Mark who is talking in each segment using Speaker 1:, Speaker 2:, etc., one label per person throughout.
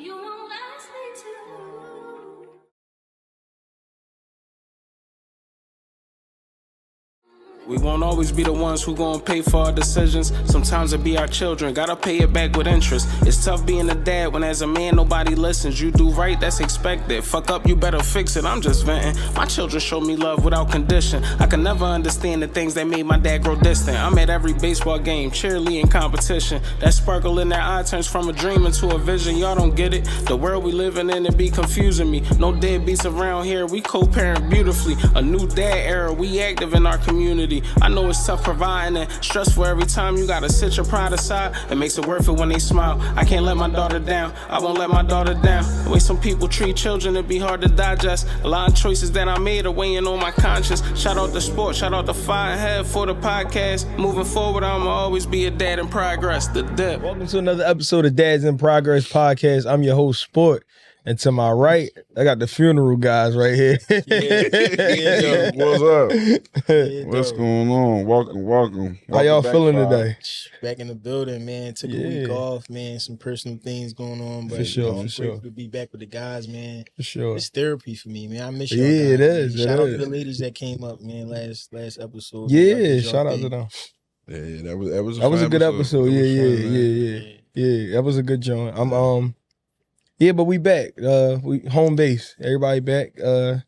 Speaker 1: You won't ask me to.
Speaker 2: We won't always be the ones who gon' pay for our decisions. Sometimes it be our children, gotta pay it back with interest. It's tough being a dad when as a man nobody listens. You do right, that's expected. Fuck up, you better fix it, I'm just venting. My children show me love without condition. I can never understand the things that made my dad grow distant. I'm at every baseball game, cheerleading competition. That sparkle in their eye turns from a dream into a vision. Y'all don't get it, the world we living in, it be confusing me. No deadbeats around here, we co-parent beautifully. A new dad era, we active in our community. I know it's tough providing and stressful every time you gotta sit your pride aside. It makes it worth it when they smile. I can't let my daughter down, I won't let my daughter down. The way some people treat children, it be hard to digest. A lot of choices that I made are weighing on my conscience. Shout out to sports, shout out to Fire Head for the podcast. Moving forward, I'ma always be a dad in progress. The Dip.
Speaker 3: Welcome to another episode of Dads in Progress podcast. I'm your host, Sport. And to my right, I got the funeral guys right here.
Speaker 4: Yeah, what's up? What's going on? Welcome.
Speaker 3: How y'all
Speaker 4: back,
Speaker 3: feeling
Speaker 4: Five.
Speaker 3: today?
Speaker 5: Back in the building, man. Took a week off, man. Some personal things going on, but
Speaker 3: For sure,
Speaker 5: I'm
Speaker 3: for sure.
Speaker 5: grateful to be back with the guys, man.
Speaker 3: For sure.
Speaker 5: It's therapy for me, man. I miss y'all.
Speaker 3: Yeah, it
Speaker 5: guys,
Speaker 3: is,
Speaker 5: man.
Speaker 3: it
Speaker 5: Shout out
Speaker 3: is.
Speaker 5: to the ladies that came up, man. Last episode.
Speaker 3: Yeah, shout out to them.
Speaker 4: Yeah, that was
Speaker 3: That was a good episode.
Speaker 4: That was fun, man.
Speaker 3: Yeah. That was a good joint. But we back. We home base. Everybody back. And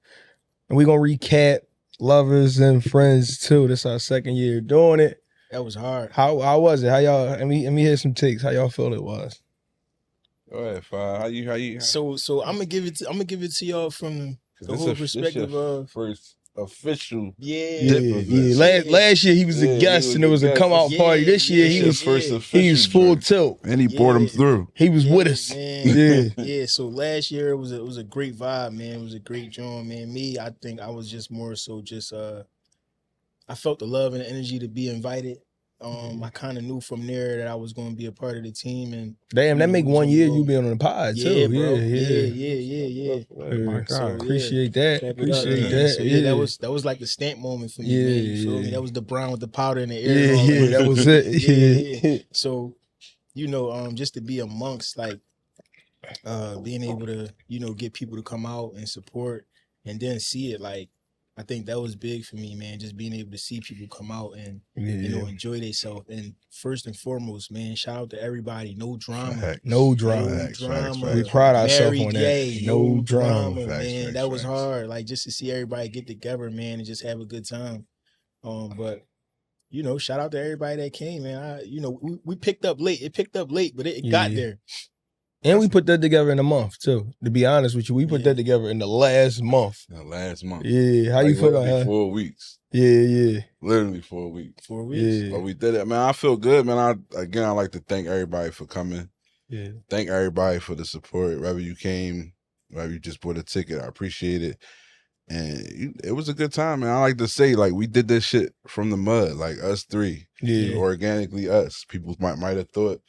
Speaker 3: we gonna recap Lovers and Friends too. This our second year doing it.
Speaker 5: That was hard.
Speaker 3: How was it? How y'all? Let me hear some takes. How y'all feel it was?
Speaker 4: Go ahead, Five. How you?
Speaker 5: So I'm gonna give it to y'all from the
Speaker 4: This
Speaker 5: whole
Speaker 4: your
Speaker 5: perspective of
Speaker 4: first official.
Speaker 5: yeah.
Speaker 3: Last year he was a
Speaker 4: Yeah,
Speaker 3: guest
Speaker 4: he
Speaker 3: and it
Speaker 4: was
Speaker 3: was
Speaker 4: a
Speaker 3: a come out
Speaker 5: guest.
Speaker 3: party. This year he
Speaker 5: Yeah,
Speaker 3: was
Speaker 4: first
Speaker 5: yeah.
Speaker 4: official.
Speaker 3: he was full
Speaker 4: joint.
Speaker 3: tilt.
Speaker 4: And he brought him through.
Speaker 3: He was with us.
Speaker 5: Man.
Speaker 3: Yeah.
Speaker 5: So last year it was a great vibe, man. It was a great joint, man. Me, I think I was just more so I felt the love and the energy to be invited. I kind of knew from there that I was going to be a part of the team, and
Speaker 3: Damn, that
Speaker 5: you know,
Speaker 3: make
Speaker 5: we
Speaker 3: 1
Speaker 5: was
Speaker 3: year
Speaker 5: gonna
Speaker 3: you
Speaker 5: go.
Speaker 3: be on the pod too.
Speaker 5: Yeah, bro.
Speaker 3: Yeah.
Speaker 4: Oh my God.
Speaker 5: So,
Speaker 3: Appreciate that.
Speaker 5: Clap it up,
Speaker 3: Appreciate
Speaker 5: man.
Speaker 3: that.
Speaker 5: So that was like the stamp moment for me.
Speaker 3: Yeah,
Speaker 5: man. You feel me?
Speaker 3: yeah.
Speaker 5: That was the brown with the powder in the air. and all
Speaker 3: Yeah, that was it.
Speaker 5: Yeah. So, just to be amongst like being able to, get people to come out and support and then see it, like I think that was big for me, man. Just being able to see people come out and enjoy themselves. And first and foremost, man, shout out to everybody. No drama.
Speaker 4: Facts.
Speaker 3: No drama.
Speaker 4: Facts.
Speaker 3: We pride ourselves
Speaker 5: Married
Speaker 3: on
Speaker 5: gay,
Speaker 3: that. No drama.
Speaker 4: Facts,
Speaker 5: man.
Speaker 4: facts,
Speaker 5: That was
Speaker 4: facts.
Speaker 5: hard. Like just to see everybody get together, man, and just have a good time. But shout out to everybody that came, man. We picked up late. It picked up late, but it got there.
Speaker 3: And we put that together in a month too. To be honest with you, we put that together in the last month.
Speaker 4: Last month.
Speaker 3: Yeah, how you feel about
Speaker 4: literally
Speaker 3: that?
Speaker 4: 4 weeks.
Speaker 3: Yeah.
Speaker 4: Literally 4 weeks.
Speaker 5: 4 weeks.
Speaker 3: Yeah.
Speaker 4: But we did it, man. I feel good, man. I like to thank everybody for coming.
Speaker 3: Yeah.
Speaker 4: Thank everybody for the support. Whether you came, whether you just bought a ticket, I appreciate it. And it was a good time, man. I like to say, like, we did this shit from the mud, like us three.
Speaker 3: Yeah.
Speaker 4: Organically us. People might have thought,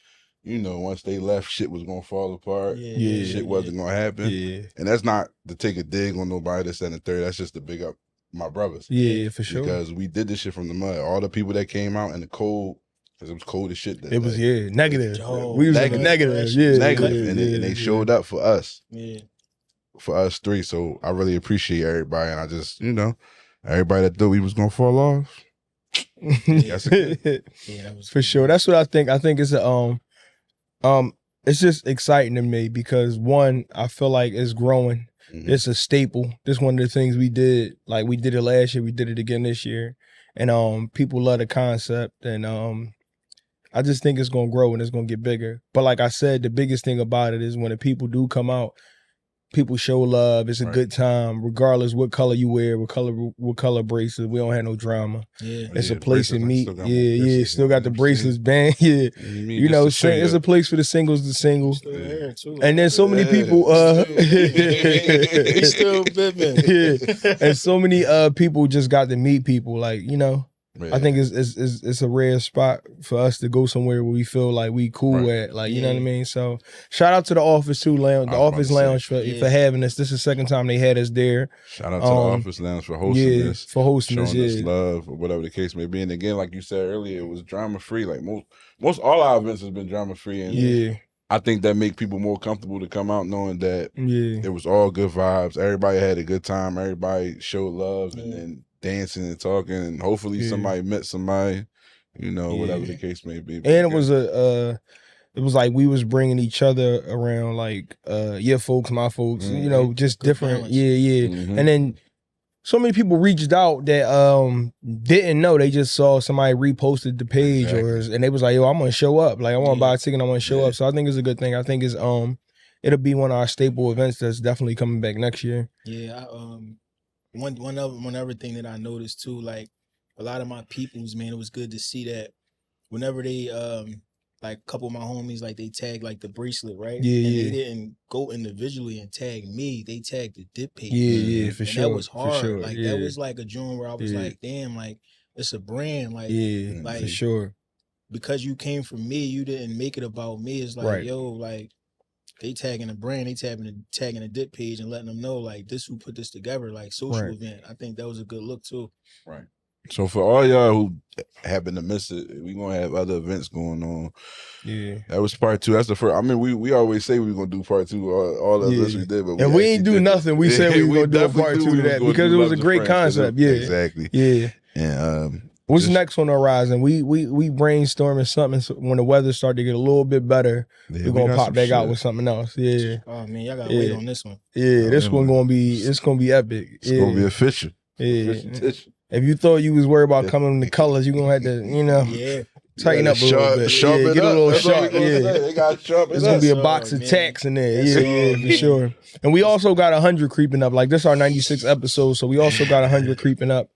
Speaker 4: once they left, shit was gonna fall apart.
Speaker 3: Yeah.
Speaker 4: Shit wasn't gonna happen.
Speaker 3: Yeah.
Speaker 4: And that's not to take a dig on nobody that's in the third. That's just to big up my brothers.
Speaker 3: Yeah, for sure.
Speaker 4: Because we did this shit from the mud. All the people that came out in the cold, because it was cold as shit that
Speaker 3: It was
Speaker 4: day.
Speaker 3: negative.
Speaker 5: Yo,
Speaker 3: We was
Speaker 4: negative.
Speaker 3: negative. Yeah.
Speaker 4: Negative.
Speaker 3: Yeah,
Speaker 4: And they showed up for us.
Speaker 5: Yeah.
Speaker 4: For us three. So I really appreciate everybody. And I just, everybody that thought we was gonna fall off.
Speaker 5: Yeah, that was
Speaker 3: For sure. That's what I think. I think it's it's just exciting to me because one, I feel like it's growing.
Speaker 4: Mhm.
Speaker 3: It's a staple. This one of the things we did. Like we did it last year, we did it again this year. And people love the concept. And I just think it's gonna grow and it's gonna get bigger. But like I said, the biggest thing about it is when the people do come out, people show love. It's a
Speaker 4: Right.
Speaker 3: good time, regardless what color you wear, what color bracelets. We don't have no drama.
Speaker 5: Yeah.
Speaker 3: It's
Speaker 4: Yeah,
Speaker 3: a place to
Speaker 4: bracelets, I
Speaker 3: meet.
Speaker 4: still got my
Speaker 3: Yeah.
Speaker 4: bracelets,
Speaker 3: Still got the
Speaker 4: you know what I'm
Speaker 3: bracelets band. Yeah. It's a place for the singles to single.
Speaker 5: Still here, too.
Speaker 3: And then so many
Speaker 4: Yeah.
Speaker 3: people
Speaker 5: He's still bipping.
Speaker 3: yeah. And so many people just got to meet people. Like, I think it's a rare spot for us to go somewhere where we feel like we cool
Speaker 4: Right.
Speaker 3: at. Like, you know what I mean? So shout out to the Office too, Lounge, the
Speaker 4: I was about
Speaker 3: Office
Speaker 4: to say,
Speaker 3: Lounge for having us. This is the second time they had us there.
Speaker 4: Shout out to the Office Lounge for hosting this.
Speaker 3: For hosting
Speaker 4: Showing
Speaker 3: us,
Speaker 4: us
Speaker 3: yeah.
Speaker 4: love or whatever the case may be. And again, like you said earlier, it was drama free. Like most all our events has been drama free. And
Speaker 3: Yeah.
Speaker 4: I think that make people more comfortable to come out knowing that
Speaker 3: Yeah.
Speaker 4: it was all good vibes. Everybody had a good time. Everybody showed love and then dancing and talking. And hopefully somebody met somebody, you know, whatever the case may be.
Speaker 3: And it was it was like we was bringing each other around, like your folks, my folks, you know, just
Speaker 5: Good
Speaker 3: different.
Speaker 5: balance.
Speaker 3: Yeah.
Speaker 4: Mhm.
Speaker 3: And then so many people reached out that didn't know. They just saw somebody reposted the page and they was like, yo, I'm gonna show up. Like I want to buy a ticket, I want to show up. So I think it's a good thing. I think it's it'll be one of our staple events that's definitely coming back next year.
Speaker 5: Yeah, one other thing that I noticed too, like a lot of my peoples, man, it was good to see that whenever they like a couple of my homies, like they tagged like the bracelet, right?
Speaker 3: Yeah,
Speaker 5: and
Speaker 3: yeah.
Speaker 5: they didn't go individually and tag me. They tagged the dip page.
Speaker 3: Yeah, for
Speaker 5: and
Speaker 3: sure.
Speaker 5: that was hard.
Speaker 3: For sure.
Speaker 5: Like
Speaker 3: yeah.
Speaker 5: that was like a joint where I was
Speaker 3: Yeah.
Speaker 5: like, damn, like it's a brand. Like,
Speaker 3: yeah,
Speaker 5: like
Speaker 3: for sure.
Speaker 5: because you came from me, you didn't make it about me. It's like,
Speaker 3: Right.
Speaker 5: yo, like they tagging a brand, they tagging a dip page and letting them know like this who put this together, like social
Speaker 3: Right.
Speaker 5: event. I think that was a good look too.
Speaker 4: Right. So for all y'all who happen to miss it, we gonna have other events going on.
Speaker 3: Yeah.
Speaker 4: That was part 2. That's the first. I mean, we always say we gonna do part 2. All the events we did, but
Speaker 3: And we ain't
Speaker 4: actually
Speaker 3: do
Speaker 4: did-
Speaker 3: nothing. We said we was gonna do a
Speaker 4: definitely
Speaker 3: part
Speaker 4: knew
Speaker 3: 2
Speaker 4: we
Speaker 3: to
Speaker 4: was
Speaker 3: that
Speaker 4: gonna
Speaker 3: because
Speaker 4: do
Speaker 3: it was a
Speaker 4: Loves of
Speaker 3: great
Speaker 4: Friends, 'cause
Speaker 3: concept. Yeah.
Speaker 4: exactly.
Speaker 3: Yeah.
Speaker 4: And
Speaker 3: What's
Speaker 4: just-
Speaker 3: next on the horizon? We brainstorming something. So when the weather start to get a little bit better,
Speaker 4: yeah,
Speaker 3: we're
Speaker 4: we
Speaker 3: gonna
Speaker 4: got
Speaker 3: pop
Speaker 4: some
Speaker 3: back out
Speaker 4: shit.
Speaker 3: with something else. Yeah.
Speaker 5: Oh man, y'all gotta
Speaker 3: Yeah.
Speaker 5: wait on this one.
Speaker 3: Yeah. This
Speaker 4: yeah,
Speaker 3: one
Speaker 4: man.
Speaker 3: gonna be epic.
Speaker 4: It's
Speaker 3: yeah.
Speaker 4: gonna be official.
Speaker 3: yeah.
Speaker 4: Official.
Speaker 3: If you thought you was worried about coming in the colors, you're gonna have to,
Speaker 5: Yeah.
Speaker 3: tighten up a little bit.
Speaker 4: Sharpen
Speaker 3: Yeah,
Speaker 4: it
Speaker 3: get a
Speaker 4: up.
Speaker 3: little
Speaker 4: That's what we
Speaker 3: sharp.
Speaker 4: gonna
Speaker 3: Yeah.
Speaker 4: say. They got sharpen
Speaker 3: There's
Speaker 4: up.
Speaker 3: gonna be a
Speaker 5: Yes,
Speaker 3: box
Speaker 5: sir,
Speaker 3: of
Speaker 5: man.
Speaker 3: tacks in there.
Speaker 5: Yes,
Speaker 3: Yeah,
Speaker 5: sir,
Speaker 3: yeah, for
Speaker 5: man.
Speaker 3: sure. And we also got 100 creeping up. Like this our 96 episode, so we also got 100 creeping up.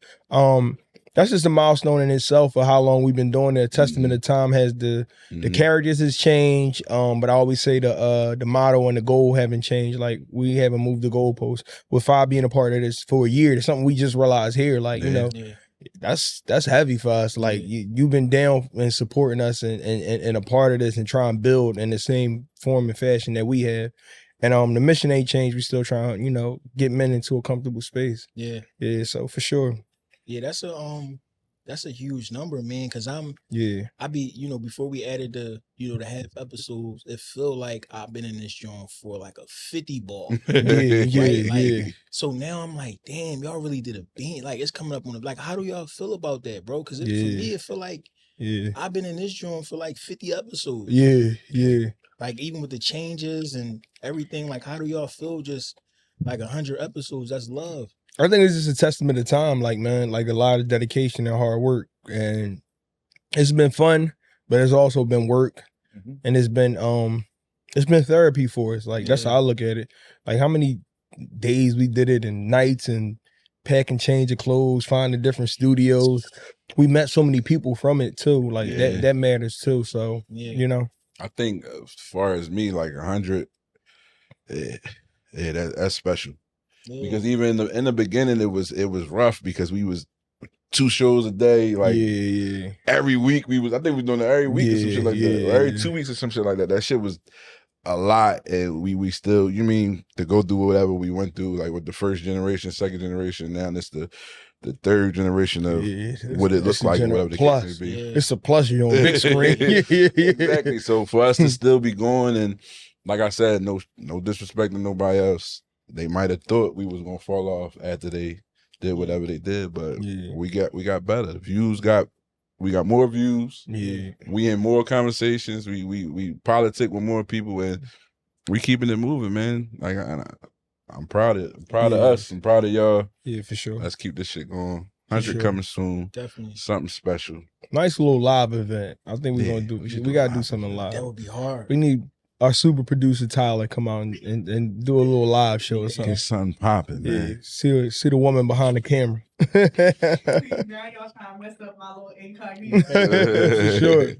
Speaker 3: That's just a milestone in itself for how long we've been doing it. A testament of time has the
Speaker 4: Mhm.
Speaker 3: characters has changed. But I always say the motto and the goal haven't changed. Like we haven't moved the goalpost. With 5 being a part of this for a year, it's something we just realized here. Like, you
Speaker 4: Yeah.
Speaker 3: know,
Speaker 5: Yeah.
Speaker 3: that's heavy for us. Like you've been down and supporting us and a part of this and trying to build in the same form and fashion that we have. And the mission ain't changed. We still trying, get men into a comfortable space.
Speaker 5: Yeah.
Speaker 3: Yeah, so for sure.
Speaker 5: Yeah, that's a huge number, man. Cause
Speaker 3: Yeah.
Speaker 5: I be, before we added the half episodes, it feel like I've been in this joint for like a 50 ball.
Speaker 3: Yeah,
Speaker 5: Right, like,
Speaker 3: yeah.
Speaker 5: So now I'm like, damn, y'all really did a beat. Like it's coming up on the like, how do y'all feel about that, bro? Cause for
Speaker 3: Yeah.
Speaker 5: me, it feel like
Speaker 3: Yeah.
Speaker 5: I've been in this joint for like 50 episodes.
Speaker 3: Yeah, yeah.
Speaker 5: Like even with the changes and everything, like how do y'all feel just like 100 episodes? That's love.
Speaker 3: I think it's just a testament of time, like, man, like a lot of dedication and hard work. And it's been fun, but it's also been work.
Speaker 4: Mhm.
Speaker 3: And it's been therapy for us. Like that's
Speaker 5: Yeah.
Speaker 3: how I look at it. Like how many days we did it and nights and pack and change of clothes, finding different studios. We met so many people from it too. Like
Speaker 4: Yeah.
Speaker 3: that matters too. So,
Speaker 5: Yeah.
Speaker 4: I think as far as me, like 100, that's special.
Speaker 5: Yeah.
Speaker 4: Because even in the beginning, it was rough because we was 2 shows a day, like
Speaker 3: yeah.
Speaker 4: every week I think we was doing it every week or some
Speaker 3: Yeah,
Speaker 4: shit like that,
Speaker 3: yeah,
Speaker 4: or every
Speaker 3: yeah.
Speaker 4: 2 weeks or some shit like that. That shit was a lot, and we still, you mean to go through whatever we went through, like with the first generation, second generation, now it's the third generation of
Speaker 3: Yeah,
Speaker 4: what it
Speaker 3: it's
Speaker 4: looks
Speaker 3: a
Speaker 4: like,
Speaker 3: gener-
Speaker 4: whatever the
Speaker 3: plus.
Speaker 4: case may be.
Speaker 5: Yeah.
Speaker 3: It's a plus you on big screen. Yeah.
Speaker 4: Exactly. So for us to still be going, and like I said, no disrespect to nobody else. They might have thought we was gonna fall off after they did whatever they did, but
Speaker 3: Yeah.
Speaker 4: we got better. We got more views.
Speaker 3: Yeah.
Speaker 4: We in more conversations. We politic with more people, and we keeping it moving, man. Like I'm proud of
Speaker 3: Yeah.
Speaker 4: us. I'm proud of y'all.
Speaker 3: Yeah, for sure.
Speaker 4: Let's keep this shit going. 100
Speaker 3: sure.
Speaker 4: coming soon.
Speaker 5: Definitely.
Speaker 4: Something special.
Speaker 3: Nice little live event. I think we're
Speaker 4: Yeah,
Speaker 3: gonna do.
Speaker 4: we should
Speaker 3: We
Speaker 4: do
Speaker 3: gotta do
Speaker 4: live
Speaker 3: something
Speaker 4: event.
Speaker 3: live.
Speaker 5: That would be hard.
Speaker 3: We need our super producer Tyler come out and do a little live show or something.
Speaker 4: Get something popping,
Speaker 3: Yeah,
Speaker 4: man.
Speaker 3: see the woman behind the camera.
Speaker 1: Now y'all trying to mess up my little incognito.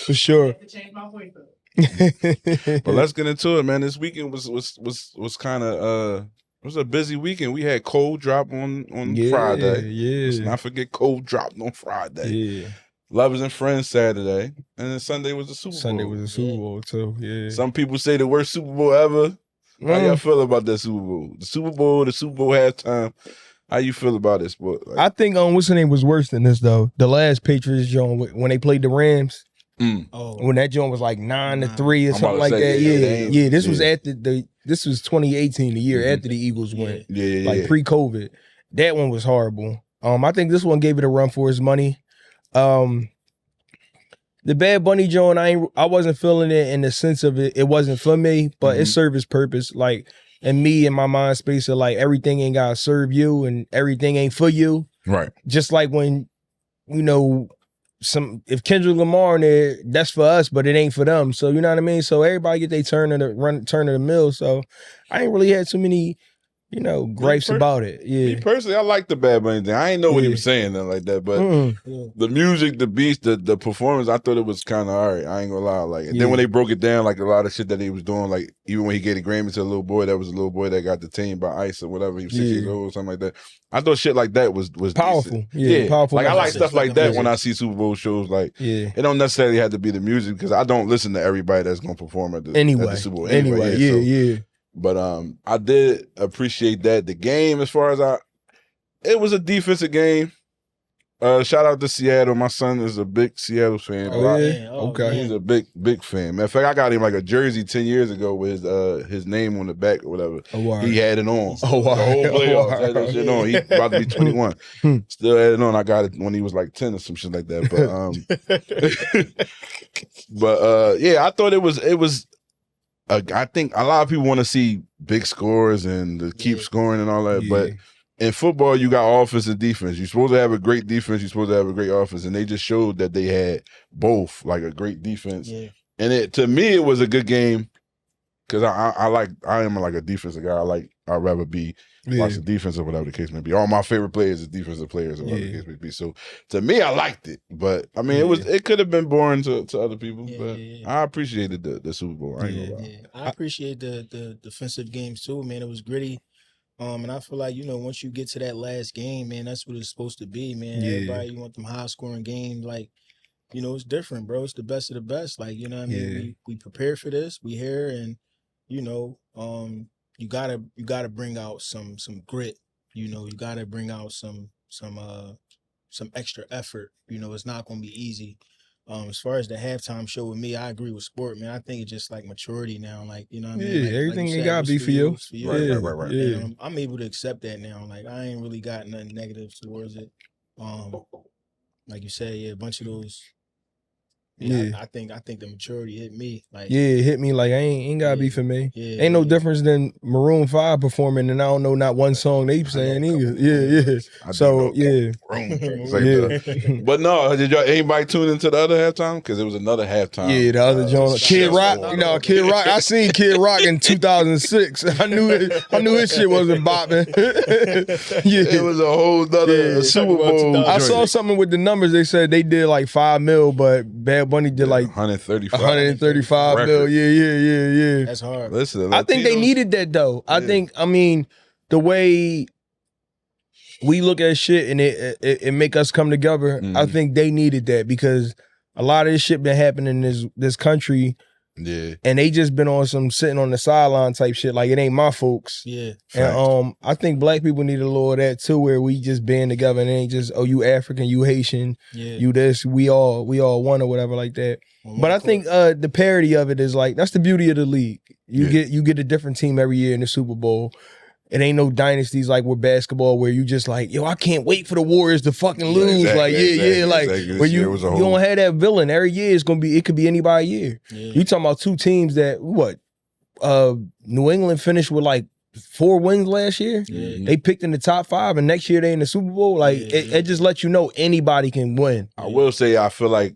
Speaker 3: For sure.
Speaker 1: I have to change my voice up.
Speaker 4: But let's get into it, man. This weekend was kind of it was a busy weekend. We had Cold drop on Friday. Let's
Speaker 3: Yeah,
Speaker 4: not forget Cold dropped on Friday.
Speaker 3: yeah.
Speaker 4: Lovers and Friends Saturday, and then Sunday was the Super Bowl.
Speaker 3: Sunday was a Super Bowl too. Yeah.
Speaker 4: Some people say the worst Super Bowl ever. How y'all feel about that Super Bowl? The Super Bowl halftime. How you feel about this? Like,
Speaker 3: I think what's the name was worse than this though. The last Patriots joint when they played the Rams.
Speaker 5: Oh,
Speaker 3: when that joint was like 9-3 or
Speaker 4: I'm about
Speaker 3: something
Speaker 4: to
Speaker 3: like
Speaker 4: say,
Speaker 3: that.
Speaker 4: yeah,
Speaker 3: Yeah,
Speaker 4: they ain't-
Speaker 3: yeah. This was
Speaker 4: yeah.
Speaker 3: at this was 2018, the year
Speaker 4: Mhm.
Speaker 3: after the Eagles went,
Speaker 4: Yeah.
Speaker 3: like pre-COVID. That one was horrible. I think this one gave it a run for its money. The Bad Bunny joint, I wasn't feeling it in the sense of it. It wasn't for me, but it
Speaker 4: Mhm.
Speaker 3: served its purpose. Like, and me in my mind space of like everything ain't gotta serve you and everything ain't for you.
Speaker 4: Right.
Speaker 3: Just like when, if Kendrick Lamar in there, that's for us, but it ain't for them. So you know what I mean? So everybody get their turn of the mill. So I ain't really had too many, gripes about it.
Speaker 4: Me
Speaker 3: Yeah.
Speaker 4: personally, I like the Bad Bunny thing. I ain't know what he
Speaker 3: Yeah.
Speaker 4: was saying nothing like that, but
Speaker 3: Mm.
Speaker 4: the music, the beats, the performance, I thought it was kind of all right. I ain't gonna lie. Like, and then when
Speaker 3: Yeah.
Speaker 4: they broke it down, like a lot of shit that he was doing, like even when he gave the Grammy to a little boy, that was a little boy that got detained by ICE or whatever. He was 6 years
Speaker 3: Yeah.
Speaker 4: old or something like that. I thought shit like that was
Speaker 3: Powerful.
Speaker 4: decent.
Speaker 3: Yeah, powerful
Speaker 4: Like I like
Speaker 3: message.
Speaker 4: stuff like that
Speaker 5: Yeah.
Speaker 4: when I see Super Bowl shows. Like
Speaker 3: Yeah.
Speaker 4: it don't necessarily have to be the music because I don't listen to everybody that's gonna perform at the Super Bowl.
Speaker 3: Anyway,
Speaker 4: so-
Speaker 3: yeah.
Speaker 4: But I did appreciate that. The game, as far as it was a defensive game. Shout out to Seattle. My son is a big Seattle fan.
Speaker 3: Oh,
Speaker 4: Rock.
Speaker 3: yeah?
Speaker 5: man. Oh,
Speaker 3: Okay.
Speaker 5: man.
Speaker 4: He's a big fan. Matter of fact, I got him like a jersey 10 years ago with his name on the back or whatever.
Speaker 3: Oh, wow.
Speaker 4: He had it on.
Speaker 3: Oh, wow.
Speaker 4: The whole playoffs
Speaker 3: Oh,
Speaker 4: had that shit on. He about to be 21.
Speaker 3: Hmm.
Speaker 4: Still had it on. I got it when he was like 10 or some shit like that. But yeah, I thought it was I think a lot of people want to see big scores and to keep
Speaker 5: Yeah.
Speaker 4: scoring and all that.
Speaker 3: Yeah.
Speaker 4: But in football, you got offense and defense. You're supposed to have a great defense. You're supposed to have a great offense. And they just showed that they had both, like a great defense.
Speaker 5: Yeah.
Speaker 4: And to me, it was a good game because I am like a defensive guy. I'd rather watch the defense or whatever the case may be. All my favorite players are defensive players or whatever the case may be. So to me, I liked it. But I mean, it could have been boring to other people.
Speaker 5: Yeah,
Speaker 4: but
Speaker 5: yeah.
Speaker 4: I appreciated the Super Bowl. I ain't gonna lie.
Speaker 5: Yeah, I appreciate the defensive games too, man. It was gritty. And I feel like, once you get to that last game, man, that's what it's supposed to be, man.
Speaker 3: Yeah.
Speaker 5: Everybody, you want them high scoring games, like, it's different, bro. It's the best of the best. Like, you know what I mean?
Speaker 3: Yeah.
Speaker 5: We prepared for this. We here, and you gotta bring out some grit. You gotta bring out some extra effort. It's not gonna be easy. As far as the halftime show with me, I agree with Sport, man. I think it's just like maturity now. Like, you know what I mean?
Speaker 3: Yeah,
Speaker 5: Like
Speaker 3: everything
Speaker 5: you
Speaker 3: ain't
Speaker 5: said,
Speaker 3: gotta
Speaker 5: what's
Speaker 3: be for you.
Speaker 5: it's for you.
Speaker 4: Right.
Speaker 3: Yeah.
Speaker 5: And, I'm able to accept that now. Like, I ain't really got nothing negative towards it. Like you said, a bunch of those.
Speaker 3: Yeah.
Speaker 5: I think the maturity hit me. Like,
Speaker 3: Yeah, it hit me like ain't gotta be
Speaker 5: Yeah.
Speaker 3: for me.
Speaker 5: yeah,
Speaker 3: Ain't no
Speaker 5: yeah.
Speaker 3: difference than Maroon 5 performing, and I don't know not one song they saying either. Yeah.
Speaker 4: I do
Speaker 3: So
Speaker 4: know
Speaker 3: yeah,
Speaker 4: Room.
Speaker 3: Yeah.
Speaker 4: But no, did anybody tune into the other halftime? Because it was another halftime.
Speaker 3: yeah. The other joint, Kid Rock. Kid Rock. I seen Kid Rock in 2006. I knew his shit wasn't bopping. Yeah.
Speaker 4: It was a whole nother
Speaker 3: Yeah.
Speaker 4: Super Bowl.
Speaker 3: I saw
Speaker 4: joint.
Speaker 3: something with the numbers. They said they did like $5 million, but Bad Bunny did like
Speaker 4: 135.
Speaker 3: 135
Speaker 4: Record.
Speaker 3: million. Yeah.
Speaker 5: That's hard.
Speaker 4: Listen,
Speaker 3: I think they
Speaker 4: Latinos-
Speaker 3: needed that though. I mean, the way we look at shit and it make us come together. I
Speaker 4: Mhm.
Speaker 3: think they needed that because a lot of this shit been happening in this country,
Speaker 4: Yeah.
Speaker 3: and they just been on some sitting on the sideline type shit. Like it ain't my folks.
Speaker 5: Yeah.
Speaker 3: And I think black people need a little of that too, where we just band together and it ain't just you African, you Haitian,
Speaker 5: Yeah.
Speaker 3: you this, we all one or whatever like that. But I think the parody of it is like that's the beauty of the league. You get a different team every year in the Super Bowl. It ain't no dynasties like with basketball where you just like, yo, I can't wait for the Warriors to fucking lose.
Speaker 4: exactly,
Speaker 3: like,
Speaker 4: exactly,
Speaker 3: like
Speaker 4: exactly.
Speaker 3: where
Speaker 4: This year was a
Speaker 3: you
Speaker 4: whole-
Speaker 3: don't have that villain. Every year it could be anybody year.
Speaker 5: Yeah.
Speaker 3: You talking about two teams that New England finished with like 4 wins last year.
Speaker 5: Yeah.
Speaker 3: They picked in the top 5, and next year they in the Super Bowl. Like it just lets you know anybody can win.
Speaker 4: I will say I feel like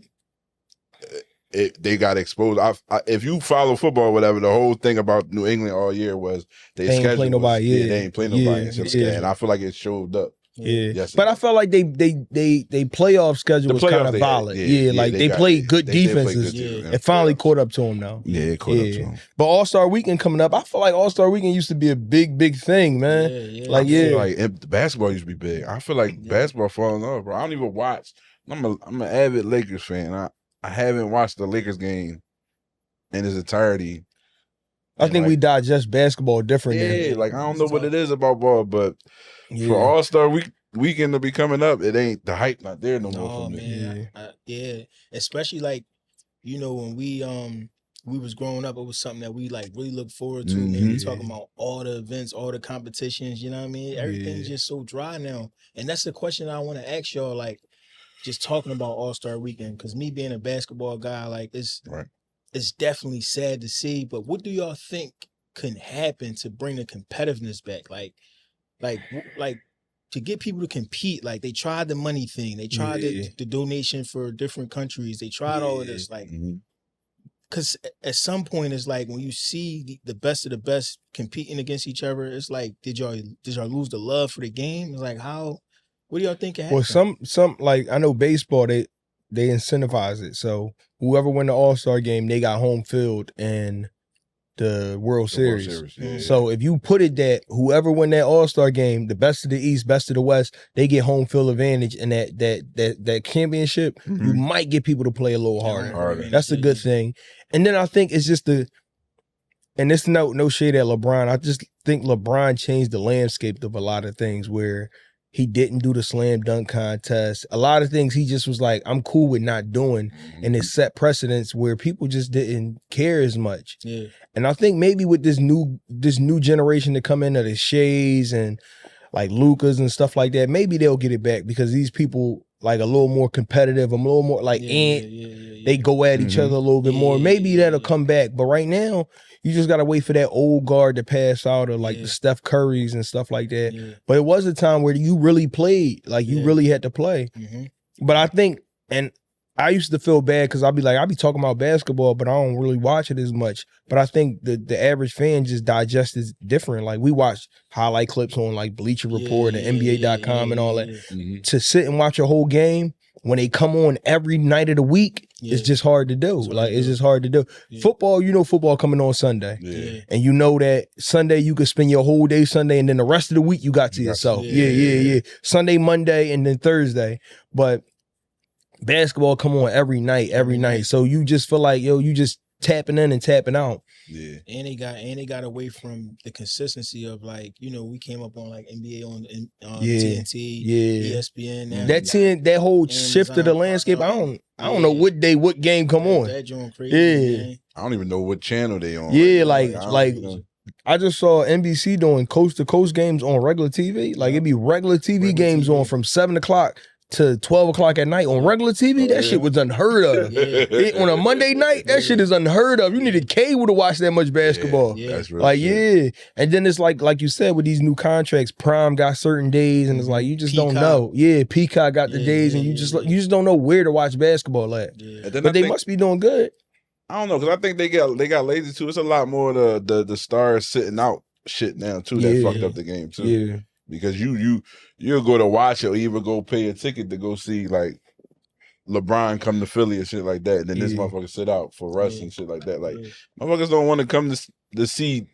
Speaker 4: they got exposed. If you follow football or whatever, the whole thing about New England all year was
Speaker 3: They ain't play nobody, yeah.
Speaker 4: they ain't play nobody.
Speaker 3: Yeah,
Speaker 4: and shit like
Speaker 3: yeah.
Speaker 4: that. And I feel like it showed up.
Speaker 3: Yeah,
Speaker 4: Yes,
Speaker 3: but I felt like they playoff schedule
Speaker 4: The
Speaker 3: was
Speaker 4: playoffs
Speaker 3: kind of
Speaker 4: they had,
Speaker 3: valid.
Speaker 4: yeah,
Speaker 3: Yeah,
Speaker 4: yeah,
Speaker 3: like
Speaker 4: they
Speaker 3: they
Speaker 4: got-
Speaker 3: played good
Speaker 4: they did play
Speaker 3: defenses.
Speaker 4: good defense.
Speaker 3: It finally caught up to them now.
Speaker 4: Yeah, it caught up to
Speaker 3: Yeah.
Speaker 4: him.
Speaker 3: But All-Star Weekend coming up, I feel like All-Star Weekend used to be a big thing, man.
Speaker 5: Yeah.
Speaker 3: Like,
Speaker 4: I feel
Speaker 3: yeah.
Speaker 4: like the basketball used to be big. I feel like basketball falling off, bro. I don't even watch. I'm an avid Lakers fan. I haven't watched the Lakers game in its entirety.
Speaker 3: I think
Speaker 4: like-
Speaker 3: we digest basketball different.
Speaker 4: Yeah, like I don't know what it is about ball, but
Speaker 3: Yeah.
Speaker 4: for All-Star weekend to be coming up, it ain't the hype not there no more
Speaker 5: No,
Speaker 4: for me.
Speaker 5: man. Yeah. Especially like you know, when we was growing up, it was something that we like really look forward to. Man, we talking about all the events, all the competitions. You know what I mean? Everything's just so dry now, and that's the question I want to ask y'all. Like, just talking about All-Star Weekend, because me being a basketball guy, like it's definitely sad to see. But what do y'all think can happen to bring the competitiveness back? Like to get people to compete. Like they tried the money thing, they tried the donation for different countries, they tried all of this. Like, because at some point it's like when you see the best of the best competing against each other, it's like did y'all lose the love for the game? It's like what do y'all think can happen?
Speaker 3: Well, some like I know baseball they incentivize it. So whoever win the All-Star game, they got home field and the World Series. So if you put it that whoever win that All-Star game, the best of the East, best of the West, they get home field advantage, and that championship, you might get people to play a little harder. That's a good thing. And then I think it's just and it's no shade at LeBron. I just think LeBron changed the landscape of a lot of things where he didn't do the slam dunk contest. A lot of things he just was like, I'm cool with not doing. And it set precedents where people just didn't care as much. Yeah. And I think maybe with this new generation to come in of the Shays and like Lucas and stuff like that, maybe they'll get it back because these people like a little more competitive, a little more like they go at each other a little bit more. Maybe that'll come back. But right now, you just gotta wait for that old guard to pass out, or like the Steph Currys and stuff like that. Yeah. But it was a time where you really played, like you really had to play. But I think, and I used to feel bad because I'd be talking about basketball, but I don't really watch it as much. But I think the average fan just digests it different. Like we watch highlight clips on like Bleacher Report and NBA.com and all that. To sit and watch a whole game when they come on every night of the week, it's just hard to do. It's just hard to do. Football, football coming on Sunday. And you know that Sunday you could spend your whole day Sunday, and then the rest of the week you got to yourself. Sunday, Monday, and then Thursday. But basketball come on every night. So you just feel like, you just tapping in and tapping out.
Speaker 5: Yeah. And they got away from the consistency of like, we came up on like NBA on TNT, ESPN.
Speaker 3: That whole shift of the landscape. I don't know what day, what game come on.
Speaker 5: That joint crazy. Man.
Speaker 4: I don't even know what channel they on.
Speaker 3: Yeah, I just saw NBC doing coast to coast games on regular TV. Like it'd be regular TV games on from 7 o'clock to 12 o'clock at night on regular TV. That shit was unheard of. On a Monday night, that shit is unheard of. You needed cable to watch that much basketball.
Speaker 4: That's real.
Speaker 3: And then it's like you said, with these new contracts, Prime got certain days, and it's like you just don't know. Peacock got the days, and you just don't know where to watch basketball at. But they must be doing good.
Speaker 4: I don't know, because I think they got lazy too. It's a lot more the stars sitting out shit now too that fucked up the game too. Yeah. Because you'll go to watch it or even go pay a ticket to go see like LeBron come to Philly and shit like that. And then this motherfucker sit out for Russ and shit like that. Like motherfuckers don't want to come to see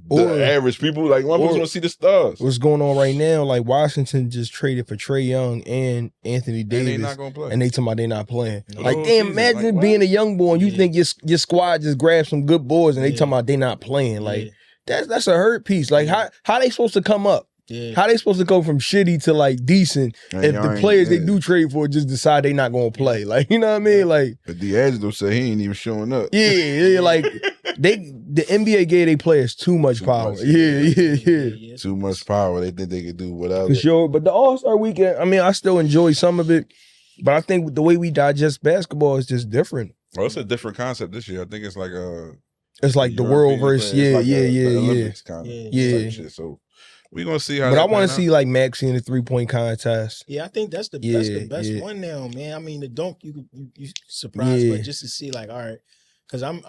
Speaker 4: the average people. Like motherfuckers want to see the stars.
Speaker 3: What's going on right now? Like Washington just traded for Trae Young and Anthony Davis,
Speaker 4: and they not gonna play.
Speaker 3: And they talking about they not playing. Like damn, imagine being a young boy and you think your squad just grabbed some good boys and they talking about they not playing. Like that's a hurt piece. Like how they supposed to come up? How they supposed to go from shitty to like decent if the players they do trade for just decide they not gonna play? Like, you know what I mean? Like,
Speaker 4: but D'Angelo said he ain't even showing up.
Speaker 3: Like the NBA gave their players too much power.
Speaker 4: Too much power. They think they could do whatever.
Speaker 3: For sure. But the All-Star weekend, I mean, I still enjoy some of it, but I think the way we digest basketball is just different.
Speaker 4: Well, it's a different concept this year. I think it's like
Speaker 3: it's like the world versus
Speaker 4: Olympics kind of shit. So we're gonna see how.
Speaker 3: But I want to see like Maxey in the 3-point contest.
Speaker 5: Yeah, I think that's the best one now, man. I mean, the dunk you surprised, but just to see like, all right, because I'm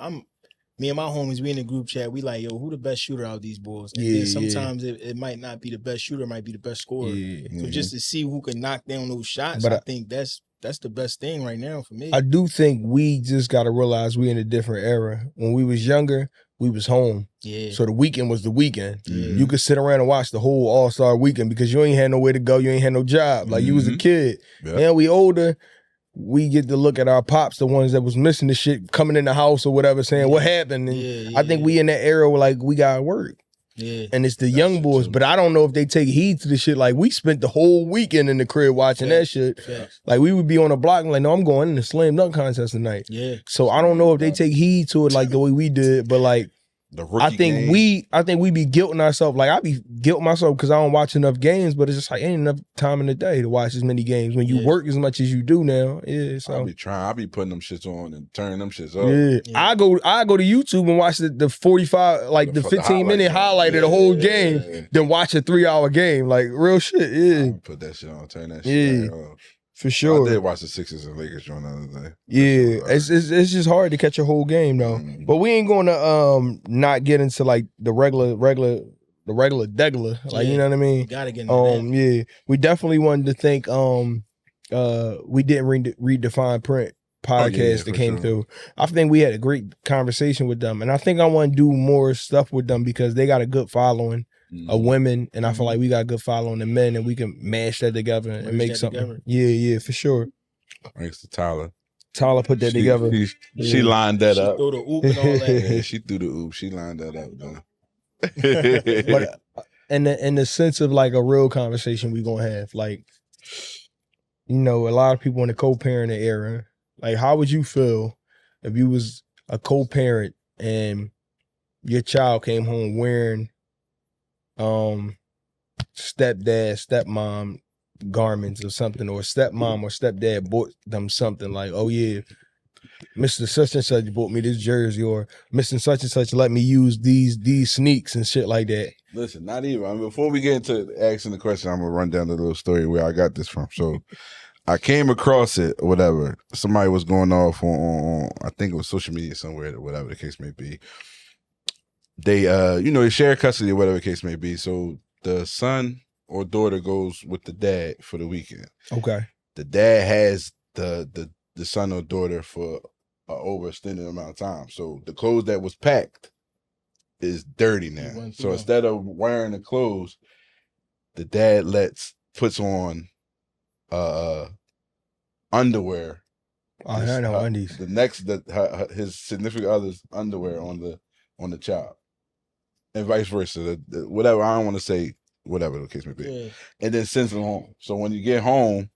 Speaker 5: me and my homies, we in the group chat, we like, yo, who the best shooter out of these boys? And then sometimes it might not be the best shooter, it might be the best scorer. So just to see who can knock down those shots, but I think that's the best thing right now for me.
Speaker 3: I do think we just got to realize we in a different era. When we was younger, we was home. So the weekend was the weekend. You could sit around and watch the whole All-Star weekend because you ain't had nowhere to go. You ain't had no job. Like you was a kid. Now we older. We get to look at our pops, the ones that was missing the shit, coming in the house or whatever, saying what happened. And I think we in that era where like we got to work.
Speaker 5: Yeah.
Speaker 3: And it's the young boys,
Speaker 5: true.
Speaker 3: but I don't know if they take heed to the shit. Like, we spent the whole weekend in the crib watching that shit.
Speaker 5: Facts.
Speaker 3: Like, we would be on the block and like, no, I'm going in the slam dunk contest tonight.
Speaker 5: Yeah.
Speaker 3: So I don't know if they take heed to it like the way we did, but like,
Speaker 4: The rookie
Speaker 3: I think
Speaker 4: game.
Speaker 3: we be guilting ourselves. Like, I be guilting myself because I don't watch enough games, but it's just like ain't enough time in the day to watch as many games when you work as much as you do now. Yeah, so
Speaker 4: I be putting them shits on and turning them shits up.
Speaker 3: yeah. I go to YouTube and watch the 45, like the 15-minute highlight of the whole game, then watch a 3-hour game. Like, real shit. Yeah,
Speaker 4: Put that shit on, turn that shit back up.
Speaker 3: For sure.
Speaker 4: I did watch the Sixers and Lakers joint the other day.
Speaker 3: Yeah, it's just hard to catch a whole game though. But we ain't gonna not get into like the regular degular. Like, you know what I mean?
Speaker 5: Gotta get into that.
Speaker 3: Yeah. We definitely wanted to thank we didn't read the Fine Print podcast that came through. I think we had a great conversation with them. And I think I want to do more stuff with them because they got a good following of women, and I feel like we got a good following of men, and we can mash that together and make something. Together. Yeah, for sure.
Speaker 4: Thanks to Tyler.
Speaker 3: Tyler put that together.
Speaker 4: She lined that up.
Speaker 5: She threw the oop and all that.
Speaker 4: Yeah, she threw the oop. She lined that up, though.
Speaker 3: But in the sense of like a real conversation we gonna have, like, you know, a lot of people in the co-parenting era, like, how would you feel if you was a co-parent and your child came home wearing stepmom garments or something, or stepmom or stepdad bought them something like, oh yeah, Mr. Such and Such bought me this jersey, or Mr. Such and Such let me use these sneaks and shit like that.
Speaker 4: Listen, not even. I mean, before we get into asking the question, I'm gonna run down the little story where I got this from. So I came across it, or whatever. Somebody was going off on I think it was social media somewhere, or whatever the case may be. They they share custody or whatever the case may be. So the son or daughter goes with the dad for the weekend.
Speaker 3: Okay. The
Speaker 4: dad has the son or daughter for an overextended amount of time. So the clothes that was packed is dirty now. So instead of wearing the clothes, the dad puts on underwear.
Speaker 3: I know undies.
Speaker 4: His significant other's underwear on the child. And vice versa. Whatever, I don't want to say whatever the case may be. Yeah. And then sends them home. So when you get home,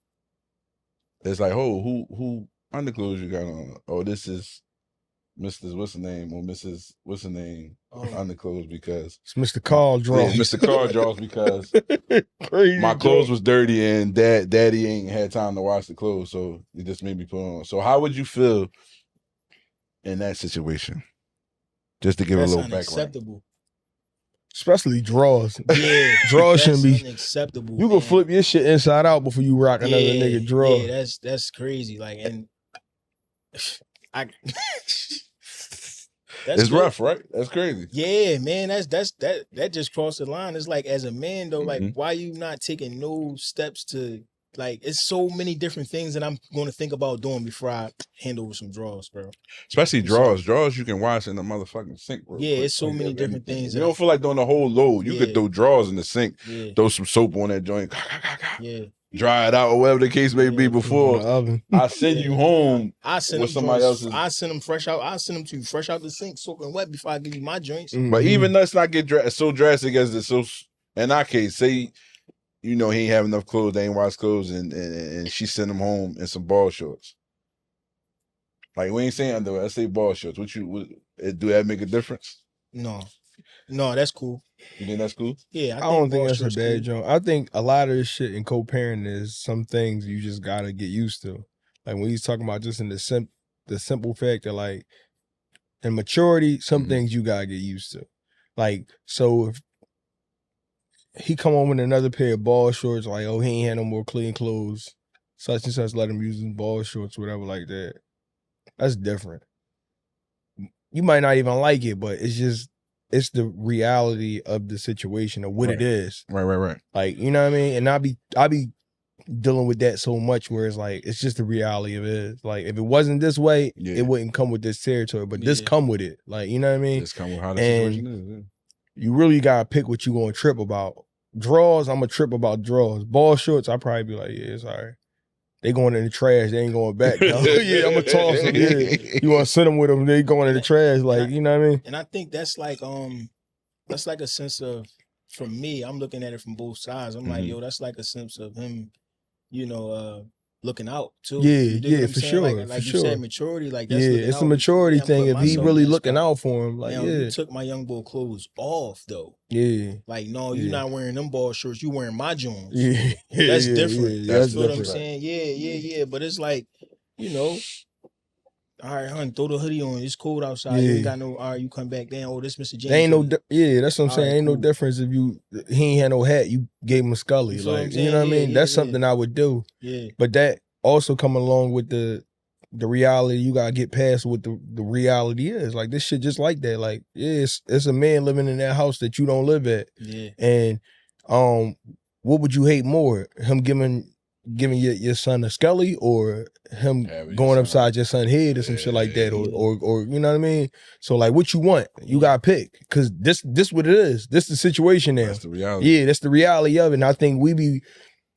Speaker 4: it's like, oh, who underclothes you got on? Oh, this is Mr. What's the name, or Mrs. What's the name underclothes, because
Speaker 3: it's Mr. Carl Draws.
Speaker 4: Yeah, Mr. Carl Draws, because my clothes was dirty and daddy ain't had time to wash the clothes, so he just made me put on. So how would you feel in that situation? Just to give a little background.
Speaker 5: Unacceptable.
Speaker 3: Especially draws.
Speaker 5: Yeah,
Speaker 3: draws shouldn't be
Speaker 5: unacceptable.
Speaker 3: You can flip your shit inside out before you rock another nigga draw.
Speaker 5: Yeah, that's crazy. Like, and
Speaker 4: it's rough, right? That's crazy.
Speaker 5: Yeah, man. That just crossed the line. It's like, as a man though, like, why you not taking no steps to, like, it's so many different things that I'm going to think about doing before I hand over some draws, bro.
Speaker 4: Especially draws. Draws you can wash in the motherfucking sink, bro.
Speaker 5: Yeah, it's so many different things.
Speaker 4: You don't feel like doing the whole load. You could throw draws in the sink, throw some soap on that joint, dry it out, or whatever the case may be before I send you home.
Speaker 5: I send
Speaker 4: with
Speaker 5: them
Speaker 4: somebody else's.
Speaker 5: I send them fresh out. I send them to you fresh out the sink, soaking wet, before I give you my joints.
Speaker 4: But even let's not get so drastic as this. So in our case, say, he ain't have enough clothes, they ain't wash clothes, and she sent him home in some ball shorts. Like, we ain't saying underwear, let's say ball shorts. Do that make a difference?
Speaker 5: No, that's cool.
Speaker 4: You think that's cool?
Speaker 5: Yeah,
Speaker 3: I don't think that's a bad joke. I think a lot of this shit in co-parenting is some things you just gotta get used to. Like, when he's talking about just in the simple fact that, like, in maturity, some things you gotta get used to. Like, so if he come home with another pair of ball shorts, like, oh, he ain't had no more clean clothes, such and such, let him use his ball shorts, whatever like that. That's different. You might not even like it, but it's the reality of the situation of what it is.
Speaker 4: Right.
Speaker 3: Like, you know what I mean? And I be dealing with that so much where it's like, it's just the reality of it. Like, if it wasn't this way, it wouldn't come with this territory, but this come with it. Like, you know what I mean?
Speaker 4: This come with how the situation is. Yeah.
Speaker 3: You really gotta pick what you gonna trip about. Draws, I'm gonna trip about draws. Ball shorts, I probably be like, yeah, it's all right. They going in the trash, they ain't going back. Yeah, I'm gonna toss them. Yeah. You wanna send them with them, they going in the trash, like, you know what I mean?
Speaker 5: And I think that's like a sense of, for me, I'm looking at it from both sides. I'm like,
Speaker 4: Mhm.
Speaker 5: yo, that's like a sense of him, you know, looking out too.
Speaker 3: Yeah,
Speaker 5: You dig what
Speaker 3: yeah,
Speaker 5: I'm
Speaker 3: for
Speaker 5: saying?
Speaker 3: sure,
Speaker 5: Like
Speaker 3: for
Speaker 5: you
Speaker 3: sure.
Speaker 5: said, maturity, like that's
Speaker 3: Yeah,
Speaker 5: looking
Speaker 3: it's
Speaker 5: out.
Speaker 3: a maturity
Speaker 5: I'm
Speaker 3: thing.
Speaker 5: putting
Speaker 3: If he
Speaker 5: myself
Speaker 3: really
Speaker 5: in that
Speaker 3: looking
Speaker 5: spot.
Speaker 3: out for him, like
Speaker 5: Now,
Speaker 3: yeah,
Speaker 5: you took my young boy clothes off though.
Speaker 3: yeah,
Speaker 5: Like, no, you
Speaker 3: Yeah.
Speaker 5: not wearing them ball shirts. You wearing my Jones.
Speaker 3: yeah,
Speaker 5: That's
Speaker 3: yeah,
Speaker 5: different.
Speaker 3: Yeah,
Speaker 4: That's
Speaker 3: that's
Speaker 5: You feel what I'm
Speaker 3: different.
Speaker 5: saying? Yeah. But it's like, you know, all right, hun, throw the hoodie on. It's cold outside. You
Speaker 3: Yeah.
Speaker 5: ain't got no. All right, you come back down. Oh, this Mr. James.
Speaker 3: There ain't no,
Speaker 5: hoodie.
Speaker 3: yeah, that's what I'm
Speaker 5: All
Speaker 3: saying.
Speaker 5: right,
Speaker 3: Ain't no
Speaker 5: cool.
Speaker 3: difference if he ain't had no hat, you gave him a Scully.
Speaker 5: You feel what I'm
Speaker 3: Like,
Speaker 5: saying?
Speaker 3: you know what I
Speaker 5: Yeah,
Speaker 3: mean?
Speaker 5: yeah,
Speaker 3: That's
Speaker 5: yeah.
Speaker 3: something I would do.
Speaker 5: Yeah.
Speaker 3: But that also come along with the reality you gotta get past what the reality is. Like this shit just like that. Like, yeah, it's a man living in that house that you don't live at.
Speaker 5: Yeah.
Speaker 3: And what would you hate more? Him giving your son a Scully or him
Speaker 4: Having your
Speaker 3: going
Speaker 4: son.
Speaker 3: upside your son's head or some shit like that,
Speaker 5: Yeah.
Speaker 3: or you know what I mean? So like, what you want? You gotta pick, cause this what it is. This the situation now.
Speaker 4: That's the reality.
Speaker 3: Yeah, that's the reality of it. And I think we be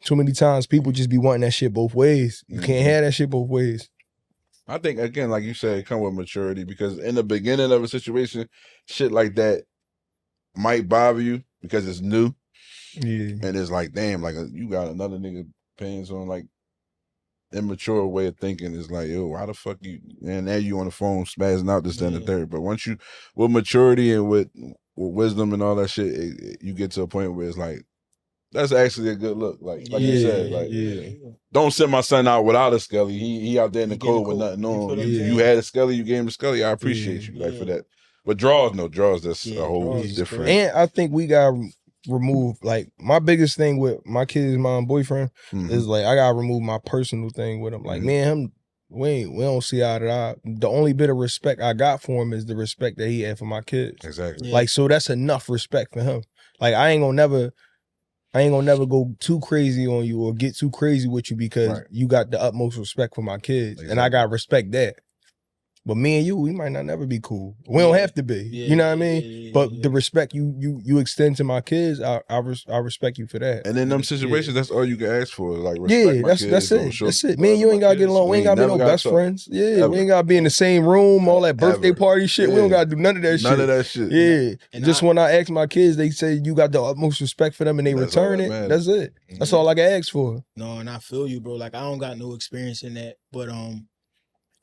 Speaker 3: too many times people just be wanting that shit both ways. You can't
Speaker 4: Mhm.
Speaker 3: have that shit both ways.
Speaker 4: I think again, like you said, it come with maturity because in the beginning of a situation, shit like that might bother you because it's new
Speaker 3: Yeah,
Speaker 4: and it's like, damn, like you got another nigga paying on like immature way of thinking. Is like, yo, why the fuck you? And now you on the phone spazzing out this, that, and the
Speaker 5: Yeah.
Speaker 4: third. But once you, with maturity and with wisdom and all that shit, you get to a point where it's like, that's actually a good look. Like you said, like don't send my son out without a Scully. He out there in the
Speaker 5: He getting
Speaker 4: cold with
Speaker 5: cold.
Speaker 4: nothing
Speaker 5: You feel
Speaker 4: on.
Speaker 5: what
Speaker 3: I'm
Speaker 4: You
Speaker 3: saying?
Speaker 4: had a Scully, you gave him a Scully. I appreciate you like for that. But draws, that's
Speaker 5: Yeah,
Speaker 4: a whole
Speaker 5: draws is
Speaker 4: different.
Speaker 5: crazy.
Speaker 3: and I think we got remove like my biggest thing with my kid's mom boyfriend
Speaker 4: Mhm.
Speaker 3: is like I gotta remove my personal thing with him. Like
Speaker 4: Mhm.
Speaker 3: me and him, we don't see eye to eye. The only bit of respect I got for him is the respect that he had for my kids.
Speaker 4: Exactly.
Speaker 5: Yeah.
Speaker 3: Like so that's enough respect for him. Like I ain't gonna never go too crazy on you or get too crazy with you because
Speaker 4: Right.
Speaker 3: you got the utmost respect for my kids. And I
Speaker 4: Exactly.
Speaker 3: gotta respect that. But me and you, we might not never be cool. We don't have to be.
Speaker 5: Yeah,
Speaker 3: You know what I mean?
Speaker 5: yeah,
Speaker 3: But
Speaker 5: yeah.
Speaker 3: the respect you extend to my kids, I respect you for that.
Speaker 4: And in them
Speaker 3: Yeah.
Speaker 4: situations, that's all you can ask for. Like respect
Speaker 3: Yeah,
Speaker 4: my
Speaker 3: that's
Speaker 4: kids, or
Speaker 3: it.
Speaker 4: show
Speaker 3: That's it.
Speaker 4: love
Speaker 3: Me and
Speaker 4: to
Speaker 3: you
Speaker 4: my
Speaker 3: ain't gotta get
Speaker 4: kids.
Speaker 3: along. We ain't gotta be
Speaker 4: never
Speaker 3: no
Speaker 4: gotta
Speaker 3: best
Speaker 4: talk.
Speaker 3: friends. Yeah,
Speaker 4: Ever.
Speaker 3: we ain't gotta be in the same room, all that birthday
Speaker 4: Ever.
Speaker 3: party shit. We don't
Speaker 4: Yeah.
Speaker 3: gotta do none of that shit.
Speaker 4: None of that shit.
Speaker 3: Yeah.
Speaker 5: And
Speaker 3: Just when I ask my kids, they say you got the utmost respect for them and they
Speaker 4: That's all
Speaker 3: return
Speaker 4: that
Speaker 3: it.
Speaker 4: matters.
Speaker 3: That's it. That's
Speaker 4: Mhm.
Speaker 3: all I can ask for.
Speaker 5: No, and I feel you, bro. Like I don't got no experience in that, but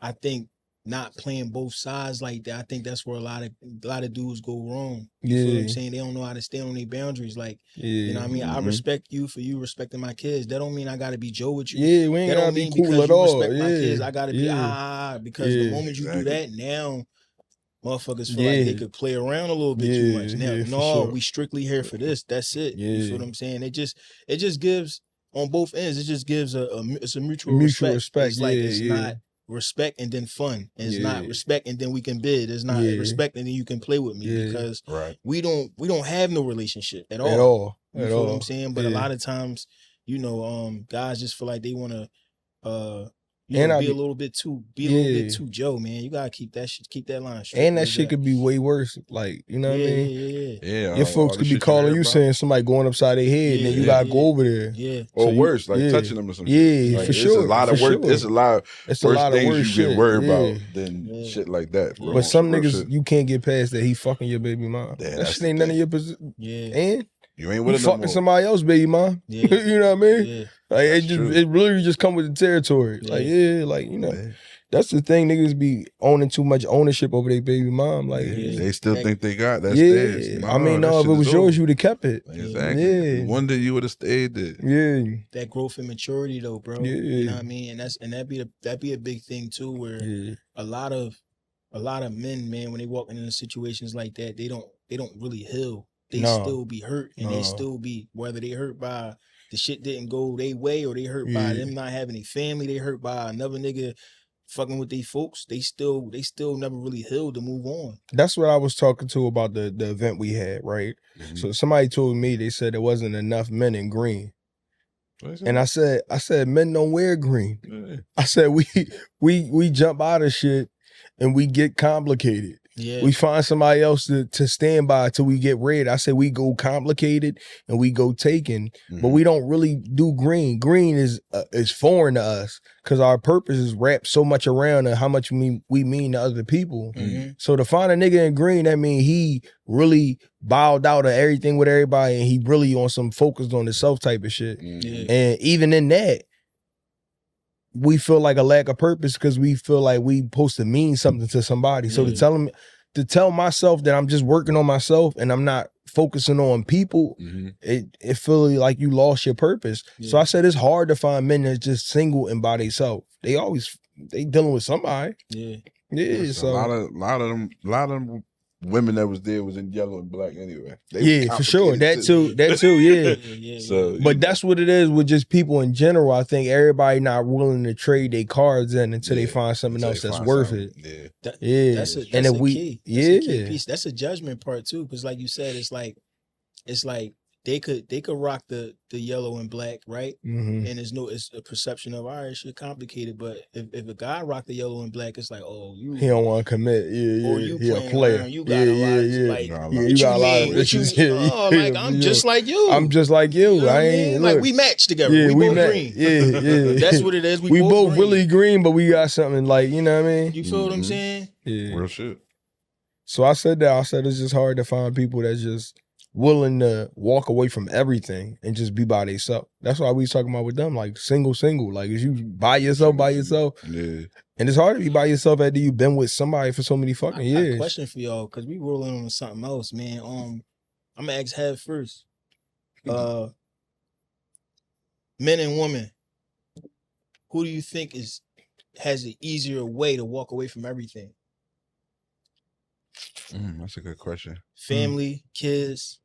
Speaker 5: I think not playing both sides like that. I think that's where a lot of dudes go wrong. You feel what I'm
Speaker 3: Yeah.
Speaker 5: saying? They don't know how to stand on their boundaries. Like,
Speaker 3: Yeah.
Speaker 5: you know what I mean? I
Speaker 4: Mhm.
Speaker 5: respect you for you respecting my kids. That don't mean I gotta be Joe with you.
Speaker 3: Yeah, we ain't
Speaker 5: That
Speaker 3: gotta
Speaker 5: don't
Speaker 3: be
Speaker 5: mean
Speaker 3: cool
Speaker 5: because
Speaker 3: at
Speaker 5: you
Speaker 3: all.
Speaker 5: respect my kids,
Speaker 3: Yeah.
Speaker 5: I gotta be
Speaker 3: Yeah.
Speaker 5: because the
Speaker 3: Yeah.
Speaker 5: moment you
Speaker 4: Exactly.
Speaker 5: do that, now motherfuckers feel like they
Speaker 3: Yeah.
Speaker 5: could play around a little bit too
Speaker 3: Yeah,
Speaker 5: much. Now,
Speaker 3: yeah, for
Speaker 5: no,
Speaker 3: sure.
Speaker 5: we strictly here for this. That's it. You
Speaker 3: Yeah.
Speaker 5: feel what I'm saying? It just gives on both ends. It just gives it's a mutual
Speaker 3: Mutual
Speaker 5: respect.
Speaker 3: respect,
Speaker 5: It's like
Speaker 3: yeah,
Speaker 5: it's
Speaker 3: yeah.
Speaker 5: not respect and then fun. It's not
Speaker 3: Yeah.
Speaker 5: respect and then we can bid. It's not
Speaker 3: Yeah.
Speaker 5: respect and then you can play with me
Speaker 3: Yeah.
Speaker 5: because
Speaker 4: Right.
Speaker 5: we don't have no relationship at all.
Speaker 3: At all.
Speaker 5: You
Speaker 3: At
Speaker 5: feel
Speaker 3: all.
Speaker 5: what I'm saying? But a
Speaker 3: Yeah.
Speaker 5: lot of times, guys just feel like they want to
Speaker 3: And I
Speaker 5: be a
Speaker 3: be-
Speaker 5: little bit too Joe, man. You gotta keep that line straight.
Speaker 3: And that
Speaker 5: Where's
Speaker 3: shit could be way worse. Like, you know what I mean?
Speaker 5: Yeah.
Speaker 4: Yeah.
Speaker 3: Your folks could be calling you saying soming going upside their head, and then you gotta go over there.
Speaker 5: Yeah.
Speaker 4: or
Speaker 3: So you-
Speaker 4: worse, like
Speaker 3: yeah.
Speaker 4: touching them or something.
Speaker 3: Yeah,
Speaker 4: like,
Speaker 3: for
Speaker 4: it's
Speaker 3: sure,
Speaker 4: a lot of
Speaker 3: for
Speaker 4: work.
Speaker 3: sure.
Speaker 4: It's a lot
Speaker 3: It's a
Speaker 4: worse
Speaker 3: lot of
Speaker 4: things
Speaker 3: worse
Speaker 4: you
Speaker 3: shit.
Speaker 4: can worry
Speaker 3: Yeah.
Speaker 4: about than
Speaker 5: Yeah.
Speaker 4: shit like that. Bro.
Speaker 3: But some
Speaker 4: Real
Speaker 3: niggas,
Speaker 4: shit.
Speaker 3: you can't get past that he fucking your baby mom.
Speaker 4: Yeah,
Speaker 3: that
Speaker 4: that's
Speaker 3: shit
Speaker 4: the
Speaker 3: ain't none of
Speaker 4: thing.
Speaker 3: your position.
Speaker 5: Yeah.
Speaker 3: And
Speaker 4: You ain't
Speaker 3: you
Speaker 4: with it no
Speaker 3: fucking
Speaker 4: more.
Speaker 3: somebody else baby mom.
Speaker 5: Yeah.
Speaker 3: You know what I mean?
Speaker 5: Yeah.
Speaker 3: Like
Speaker 4: That's
Speaker 3: it just
Speaker 4: true.
Speaker 3: it literally just come with the territory.
Speaker 5: Yeah.
Speaker 3: Like yeah, like you know.
Speaker 4: Yeah.
Speaker 3: That's the thing, niggas be owning too much ownership over their baby mom. Like,
Speaker 5: Yeah.
Speaker 4: They still
Speaker 5: That-
Speaker 4: think they got that's
Speaker 3: yeah.
Speaker 4: theirs.
Speaker 3: I mean,
Speaker 4: Nah,
Speaker 3: no,
Speaker 4: that
Speaker 3: if
Speaker 4: shit
Speaker 3: it was
Speaker 4: is
Speaker 3: yours,
Speaker 4: over.
Speaker 3: you'd have kept it.
Speaker 4: Exactly.
Speaker 3: Yeah.
Speaker 4: One day you would have stayed there.
Speaker 3: Yeah.
Speaker 5: That growth and maturity though, bro.
Speaker 3: Yeah.
Speaker 5: You know what I mean? And that'd be a big thing too, where
Speaker 3: Yeah.
Speaker 5: a lot of men, man, when they walk into situations like that, they don't really heal. They
Speaker 3: No.
Speaker 5: still be hurt, and
Speaker 3: No.
Speaker 5: they still be, whether they hurt by the shit didn't go their way, or they hurt by
Speaker 3: Yeah.
Speaker 5: them not having a family, they hurt by another nigga fucking with their folks. They still never really healed to move on.
Speaker 3: That's what I was talking to about the event we had, right?
Speaker 4: Mm-hmm.
Speaker 3: So somebody told me, they said there wasn't enough men in green. And I said, men don't wear green.
Speaker 4: Yeah.
Speaker 3: I said, we jump out of shit and we get complicated.
Speaker 5: Yeah.
Speaker 3: We find somebody else to stand by till we get red. I say we go complicated and we go taken, but we don't really do green. Green is foreign to us because our purpose is wrapped so much around how much we mean to other people. So to find a nigga in green, that mean he really bowed out of everything with everybody and he really on some focused on himself type of shit. And even in that, we feel like a lack of purpose because we feel like we supposed to mean something to somebody. So to tell myself that I'm just working on myself and I'm not focusing on people, it feels like you lost your purpose. So I said it's hard to find men that's just single and by themselves. They dealing with somebody. Yeah. So
Speaker 4: a lot of them women that was there was in yellow and black anyway.
Speaker 3: For sure. That too. Yeah.
Speaker 4: So,
Speaker 3: but that's what it is with just people in general. I think everybody not willing to trade their cards in until they find something else that's worth it.
Speaker 5: That's a key. That's a key piece. That's a judgment part too, because like you said, it's like they could rock the yellow and black, right? And it's a perception of, all right, shit complicated. But if a guy rock the yellow and black, it's like, oh,
Speaker 3: he don't want to commit. Or
Speaker 5: you
Speaker 3: he a
Speaker 5: playing
Speaker 3: player.
Speaker 5: around, you got a lot. Like,
Speaker 3: you got a lot of issues.
Speaker 5: Like I'm just like you.
Speaker 3: I'm just like you.
Speaker 5: You know
Speaker 3: I ain't
Speaker 5: like we match together.
Speaker 3: Yeah,
Speaker 5: we both green. Yeah. That's what it is.
Speaker 3: We both really green, but we got something like, you know what I mean?
Speaker 5: You feel what I'm saying?
Speaker 3: Yeah.
Speaker 4: Real shit.
Speaker 3: So I said that. I said it's just hard to find people that's just willing to walk away from everything and just be by themselves. That's why we was talking about with them, like single. Like is you by yourself.
Speaker 4: Yeah.
Speaker 3: And it's hard to be by yourself after you've been with somebody for so many fucking years.
Speaker 5: I have a question for y'all, because we rolling on something else, man. I'm gonna ask Head first. Men and women, who do you think has an easier way to walk away from everything?
Speaker 4: That's a good question.
Speaker 5: Family, kids.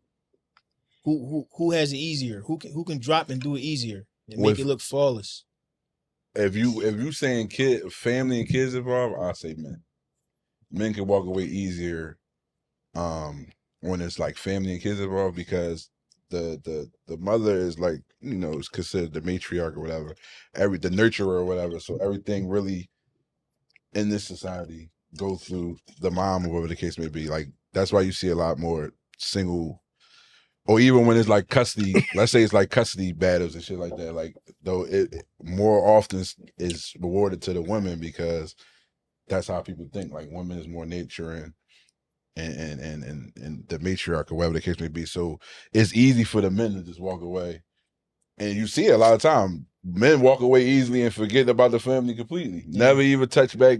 Speaker 5: Who has it easier? Who can drop and do it easier and make it look flawless?
Speaker 4: If you saying family and kids involved, I say men. Men can walk away easier when it's like family and kids involved, because the mother is like, is considered the matriarch or whatever, the nurturer or whatever. So everything really in this society go through the mom or whatever the case may be. Like that's why you see a lot more single, or even when it's like custody, let's say it's like custody battles and shit like that. Like though it more often is rewarded to the women because that's how people think. Like women is more nurturing and the matriarch or whatever the case may be. So it's easy for the men to just walk away. And you see it a lot of time. Men walk away easily and forget about the family completely. Never even touch back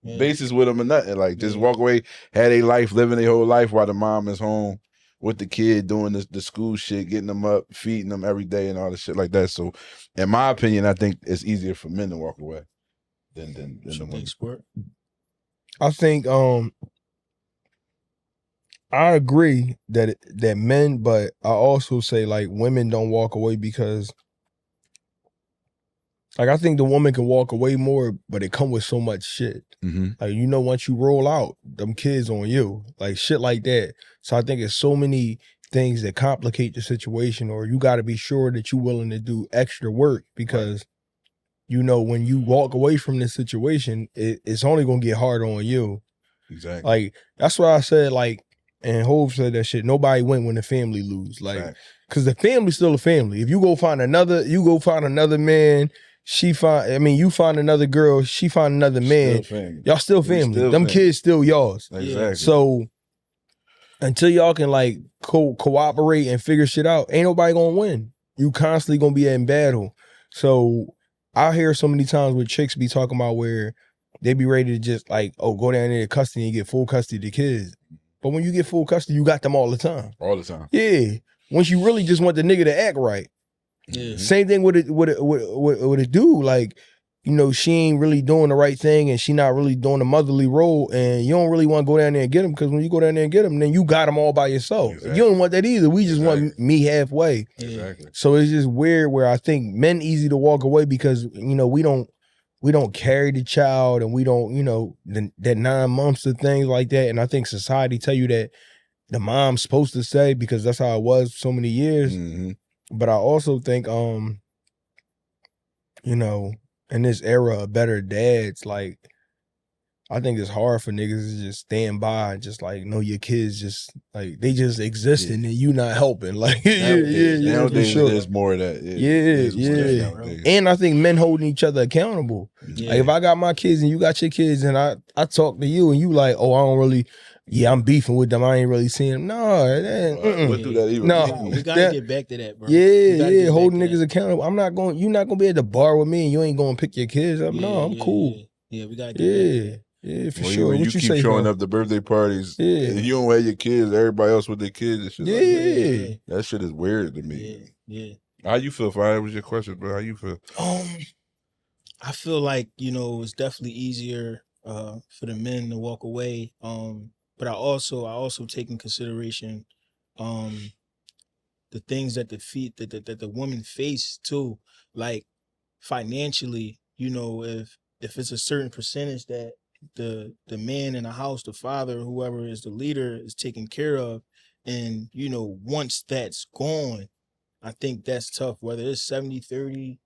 Speaker 4: bases with them or nothing. Like just walk away, had a life, living their whole life while the mom is home with the kid doing the school shit, getting them up, feeding them every day and all the shit like that. So in my opinion, I think it's easier for men to walk away than the women.
Speaker 5: Squirt?
Speaker 3: I think I agree that men, but I also say like women don't walk away because like I think the woman can walk away more, but it come with so much shit. Like once you roll out, them kids on you, like shit like that. So I think it's so many things that complicate the situation, or you got to be sure that you're willing to do extra work because when you walk away from this situation, it's only gonna get harder on you.
Speaker 4: Exactly.
Speaker 3: Like that's why I said like. And Hov said that shit. Nobody win when the family lose, like, because the family's still a family. If you go find another man, you find another girl, she find another man. Y'all still family. Them kids still yours.
Speaker 4: Exactly.
Speaker 3: So until y'all can like cooperate and figure shit out, ain't nobody gonna win. You constantly gonna be in battle. So I hear so many times where chicks be talking about where they be ready to just like, go down there to custody and get full custody of the kids. But when you get full custody, you got them all the time.
Speaker 4: All the time.
Speaker 3: Yeah. Once you really just want the nigga to act right.
Speaker 5: Yeah.
Speaker 3: Same thing with a dude. Like, she ain't really doing the right thing and she not really doing the motherly role, and you don't really want to go down there and get him, because when you go down there and get him, then you got them all by yourself. Exactly. You don't want that either. We just want me halfway.
Speaker 4: Exactly.
Speaker 3: So it's just weird where I think men easy to walk away because, we don't carry the child, and we don't, that 9 months of things like that. And I think society tell you that the mom's supposed to say, because that's how it was so many years. But I also think, in this era of better dads, like I think it's hard for niggas to just stand by and just like know your kids just like they just existing and you not helping. Like
Speaker 4: nowadays
Speaker 3: for sure.
Speaker 4: there's more of that.
Speaker 3: Yeah. And I think men holding each other accountable.
Speaker 5: Yeah.
Speaker 3: Like if I got my kids and you got your kids and I talk to you and you like, oh, I don't really, I'm beefing with them. I ain't really seeing them. No,
Speaker 4: What do that even mean?
Speaker 5: We gotta get back to that, bro.
Speaker 3: Yeah, holding niggas accountable. You're not gonna be at the bar with me and you ain't gonna pick your kids up. No, I'm cool.
Speaker 5: Yeah, we gotta get back to that.
Speaker 3: Yeah, for
Speaker 4: When
Speaker 3: sure.
Speaker 4: you
Speaker 3: What you
Speaker 4: keep
Speaker 3: say,
Speaker 4: showing
Speaker 3: bro?
Speaker 4: up to birthday parties,
Speaker 3: Yeah.
Speaker 4: and you don't have your kids, everybody else with their kids and shit like that.
Speaker 3: Yeah.
Speaker 4: That shit is weird to me.
Speaker 5: Yeah.
Speaker 4: How you feel, Fire? That was your question, bro. How you feel?
Speaker 5: I feel like, it's definitely easier for the men to walk away. But I also take in consideration the things that the women face too. Like financially, if it's a certain percentage that the man in the house, the father, whoever is the leader, is taken care of, and once that's gone, I think that's tough. Whether it's 70-30,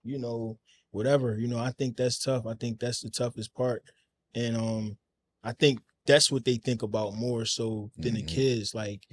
Speaker 5: whatever, I think that's tough. I think that's the toughest part. And I think that's what they think about more so than the kids. Like,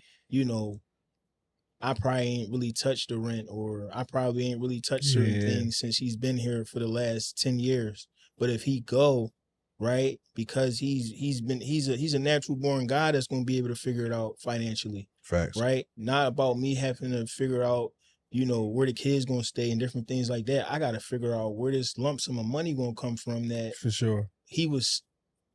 Speaker 5: I probably ain't really touched the rent, or I probably ain't really touched certain things since he's been here for the last 10 years. But if he go, right, because he's a natural born guy that's gonna be able to figure it out financially.
Speaker 4: Facts.
Speaker 5: Right? Not about me having to figure out, where the kid's gonna stay and different things like that. I gotta figure out where this lump sum of money gonna come from that
Speaker 3: For sure.
Speaker 5: he was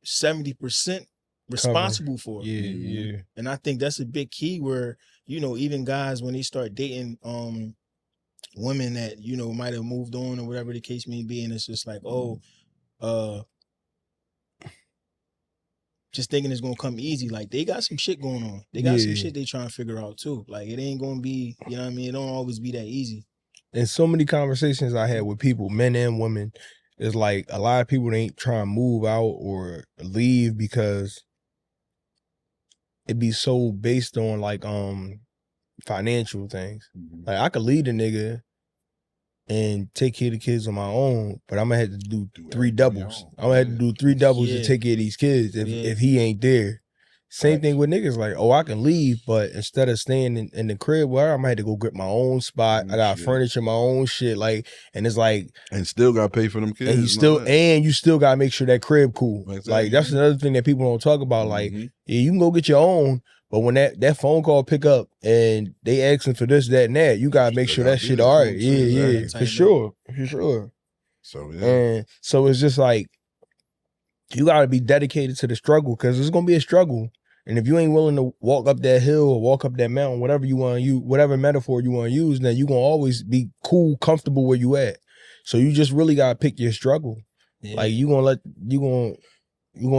Speaker 5: 70% responsible for.
Speaker 3: Yeah.
Speaker 5: And I think that's a big key where, even guys when they start dating women that, might have moved on or whatever the case may be, and it's just like, just thinking it's gonna come easy. Like they got some shit going on. They got some shit they trying to figure out too. Like it ain't gonna be, you know what I mean? It don't always be that easy.
Speaker 3: And so many conversations I had with people, men and women, it's like a lot of people ain't trying to move out or leave because it be so based on like financial things. Like I could lead a nigga and take care of the kids on my own, but I'm gonna have to do 3 doubles. I'm gonna have to do 3 doubles to take care of these kids if he ain't there. Same thing with niggas, like, I can leave, but instead of staying in the crib, I'm gonna have to go get my own spot. I got furniture, my own shit, like, and it's like, and
Speaker 4: still gotta pay for them kids.
Speaker 3: And you still gotta make sure that crib cool. Exactly. Like that's another thing that people don't talk about. Like, you can go get your own, but when that phone call pick up and they asking for this, that, and that, you gotta make sure that shit all right. Yeah, for sure. So and so it's just like you gotta be dedicated to the struggle because it's gonna be a struggle. And if you ain't willing to walk up that hill or walk up that mountain, whatever you want to use, whatever metaphor you want to use, then you gonna always be cool, comfortable where you at. So you just really gotta pick your struggle. Yeah. Like you gonna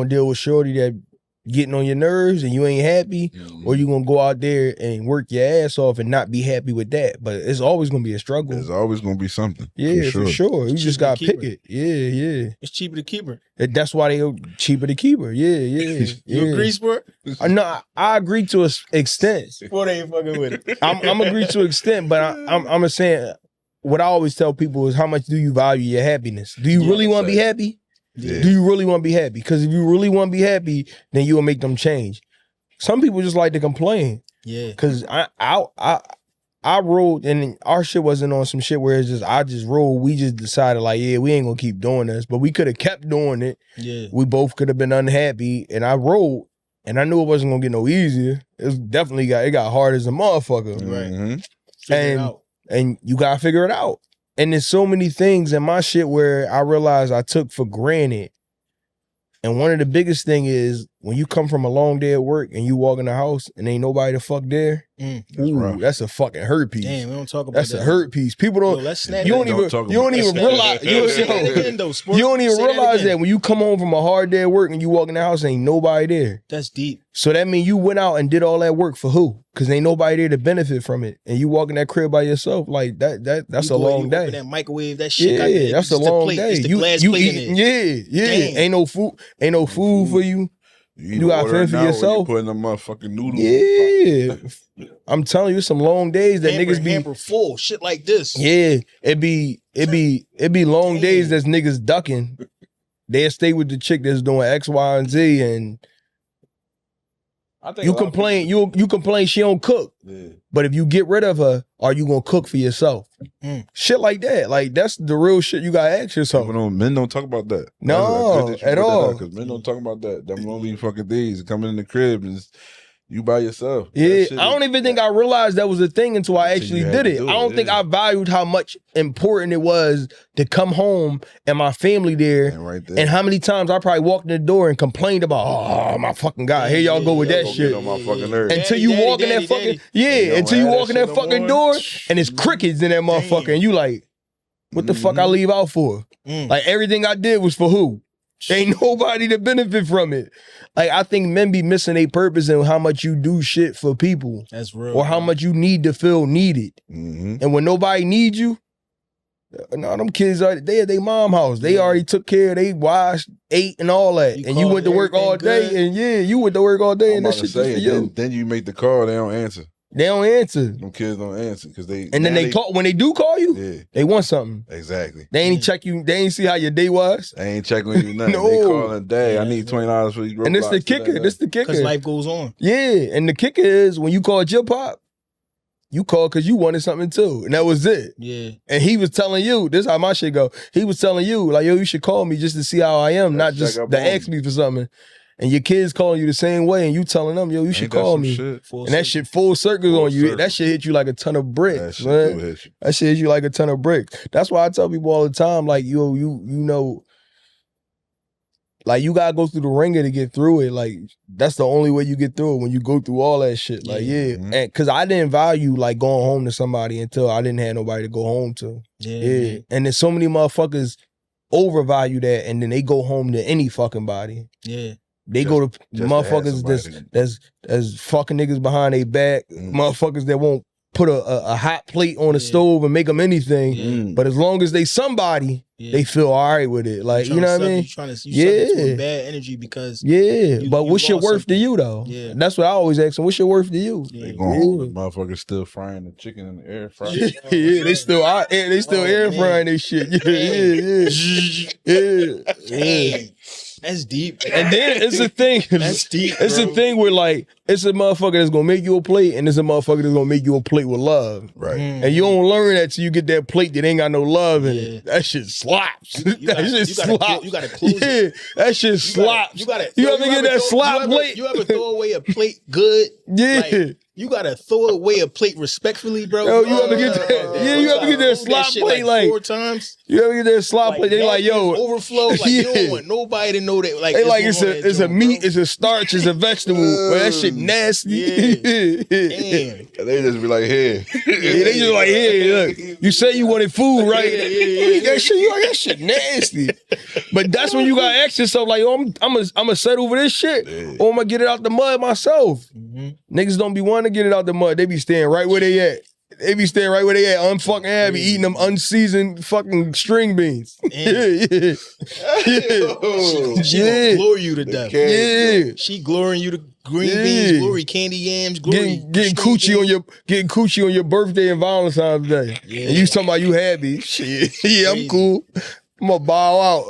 Speaker 3: deal with shorty that getting on your nerves and you ain't happy, or you gonna go out there and work your ass off and not be happy with that. But it's always gonna be a struggle.
Speaker 4: There's always gonna be something.
Speaker 3: Yeah, for sure. You just gotta pick it. Yeah.
Speaker 5: It's cheaper to keep her.
Speaker 3: That's why they cheaper to keep her. Yeah.
Speaker 5: You agree, Sport?
Speaker 3: No, I agree to an extent.
Speaker 5: Sport ain't fucking with it.
Speaker 3: I'm agree to an extent, but I'm saying what I always tell people is how much do you value your happiness? Do you really want to be happy? Yeah. Do you really want to be happy? Because if you really want to be happy, then you'll make them change. Some people just like to complain. Yeah. Because I rolled and our shit wasn't on some shit where it's just I just rolled. We just decided like, we ain't gonna keep doing this, but we could have kept doing it. Yeah. We both could have been unhappy, and I rolled, and I knew it wasn't gonna get no easier. It got hard as a motherfucker. Right. And you gotta figure it out. And there's so many things in my shit where I realized I took for granted. And one of the biggest thing is when you come from a long day at work and you walk in the house and ain't nobody to fuck there. That's a fucking hurt piece.
Speaker 5: Damn, we don't talk about that.
Speaker 3: That's a hurt piece. People don't. You don't even realize. You don't even realize that when you come home from a hard day at work and you walk in the house, ain't nobody there.
Speaker 5: That's deep.
Speaker 3: So that means you went out and did all that work for who? Because ain't nobody there to benefit from it, and you walk in that crib by yourself. Like that's a long day.
Speaker 5: That microwave, that shit.
Speaker 3: Yeah, that's a long day. You eating? Yeah. Ain't no food for you. You got fend for yourself.
Speaker 4: Putting them motherfucking noodles.
Speaker 3: Yeah, I'm telling you, some long days that niggas be
Speaker 5: hamper full shit like this.
Speaker 3: Yeah, it be long days that's niggas ducking they'll stay with the chick that's doing X, Y, and Z, and
Speaker 4: I think
Speaker 3: you complain, you complain she don't cook.
Speaker 4: Yeah.
Speaker 3: But if you get rid of her, are you gonna cook for yourself? Shit like that. Like that's the real shit you gotta ask yourself.
Speaker 4: Men don't talk about that.
Speaker 3: No, at all.
Speaker 4: Because men don't talk about that. Them lonely fucking days coming in the crib and you by yourself.
Speaker 3: Yeah, I don't even think I realized that was a thing until I actually did it. I don't think I valued how much important it was to come home and my family there. And how many times I probably walked in the door and complained about, oh my fucking God, here y'all go with that shit.
Speaker 4: On my fucking nerves.
Speaker 3: Until you walk in that fucking until you walk in that fucking door and it's crickets in that motherfucker and you like, what the fuck I leave out for? Like everything I did was for who? Ain't nobody to benefit from it. Like I think men be missing a purpose in how much you do shit for people.
Speaker 5: That's real.
Speaker 3: Or how much you need to feel needed. And when nobody needs you, no, them kids are they at their mom house. They already took care, they washed, ate, and all that. And you went to work all day, and you went to work all day, and that shit just for you.
Speaker 4: Then you make the call, they don't answer.
Speaker 3: They don't answer.
Speaker 4: Them kids don't answer because they.
Speaker 3: And then they call when they do call you. They want something.
Speaker 4: Exactly.
Speaker 3: They ain't check you. They ain't see how your day was.
Speaker 4: They ain't checking you nothing.
Speaker 3: No.
Speaker 4: They calling, "Day, I need $20 for these Roblox."
Speaker 3: And this the kicker. This the kicker.
Speaker 5: Because life goes on.
Speaker 3: Yeah, and the kicker is when you called your pop, you called because you wanted something too, and that was it.
Speaker 5: Yeah.
Speaker 3: And he was telling you, this is how my shit go. He was telling you, like, yo, you should call me just to see how I am, not just to ask me for something. And your kids calling you the same way, and you telling them, yo, you should call me. And that shit full circles on you. That shit hit you like a ton of bricks, man. That shit hit you like a ton of bricks. That's why I tell people all the time, like, you know, like you gotta go through the ringer to get through it. Like that's the only way you get through it, when you go through all that shit. Like and because I didn't value like going home to somebody until I didn't have nobody to go home to. Yeah. And there's so many motherfuckers overvalue that, and then they go home to any fucking body.
Speaker 5: Yeah.
Speaker 3: They go to motherfuckers that's fucking niggas behind their back, motherfuckers that won't put a hot plate on the stove and make them anything. But as long as they somebody, they feel all right with it. Like, you know what I mean?
Speaker 5: You subject to bad energy because
Speaker 3: but what's your worth to you though? Yeah. That's what I always ask them. What's your worth to you?
Speaker 4: They going home, the motherfuckers still frying the chicken in the air fryer.
Speaker 3: They still air frying this shit. Yeah.
Speaker 5: That's deep.
Speaker 3: And then it's a thing.
Speaker 5: That's deep.
Speaker 3: It's a thing where like it's a motherfucker that's gonna make you a plate, and it's a motherfucker that's gonna make you a plate with love.
Speaker 4: Right.
Speaker 3: And you don't learn that till you get that plate that ain't got no love in it. That shit slaps. That shit slaps.
Speaker 5: You gotta close it.
Speaker 3: That shit slaps.
Speaker 5: You ever
Speaker 3: get that slap plate?
Speaker 5: You ever throw away a plate good?
Speaker 3: Yeah.
Speaker 5: Like, you gotta throw away a plate respectfully, bro.
Speaker 3: Yo, you ever get that? You ever get that slop plate like
Speaker 5: 4 times?
Speaker 3: You ever get that slop plate? They like, yo,
Speaker 5: overflow. Like you don't want nobody to know that. Like
Speaker 3: they like it's a meat, it's a starch, it's a vegetable. But that shit nasty.
Speaker 5: Damn.
Speaker 4: They just be like, here.
Speaker 3: They just like, here, look. You say you wanted food, right? That shit, you like that shit nasty. But that's when you gotta ask yourself, like, yo, I'm gonna settle for this shit, or I'm gonna get it out the mud myself. Niggas don't be wanting to get it out the mud. They be staying right where they at. They be staying right where they at, unfucking happy, eating them unseasoned fucking string beans.
Speaker 5: She gonna glory you to death.
Speaker 3: Yeah.
Speaker 5: She glorying you to green beans, glory candy yams, glory
Speaker 3: getting coochie on your birthday and Valentine's Day. Yeah. And you talking about you happy. Shit. Yeah, I'm cool. I'm gonna bow out.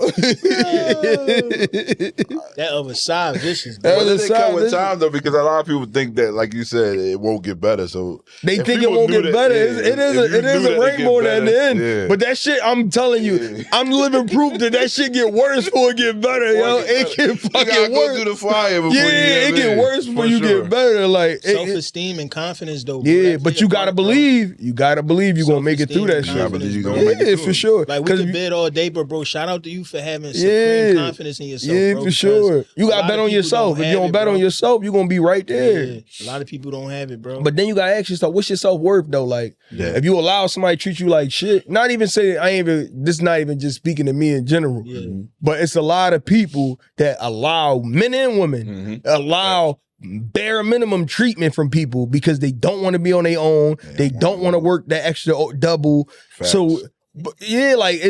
Speaker 5: That other side vicious.
Speaker 4: That other side with time though, because a lot of people think that, like you said, it won't get better. So
Speaker 3: they think it won't get better. It is a rainbow at the end. Yeah. But that shit, I'm telling you, I'm living proof that shit get worse before it get better, yo. It get fucking worse.
Speaker 4: Go through the fire before
Speaker 3: it get worse before you get better. Like
Speaker 5: self-esteem and confidence though.
Speaker 3: Yeah, but you gotta believe. You gotta believe you're gonna make it through that shit. Yeah, for sure.
Speaker 5: Like we could bed all day, but bro, shout out to you for having supreme confidence in yourself.
Speaker 3: Yeah,
Speaker 5: bro,
Speaker 3: for sure. You gotta bet on yourself. If you don't bet on yourself, you're gonna be right there.
Speaker 5: Yeah. A lot of people don't have it, bro.
Speaker 3: But then you gotta ask yourself, what's your self-worth though? Like, if you allow somebody to treat you like shit, not even saying this is not even just speaking to me in general. But it's a lot of people that allow men and women allow bare minimum treatment from people because they don't want to be on their own. They don't want to work that extra double. Facts. So like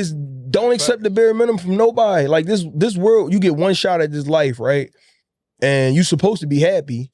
Speaker 3: don't accept the bare minimum from nobody. Like this world, you get one shot at this life, right? And you supposed to be happy.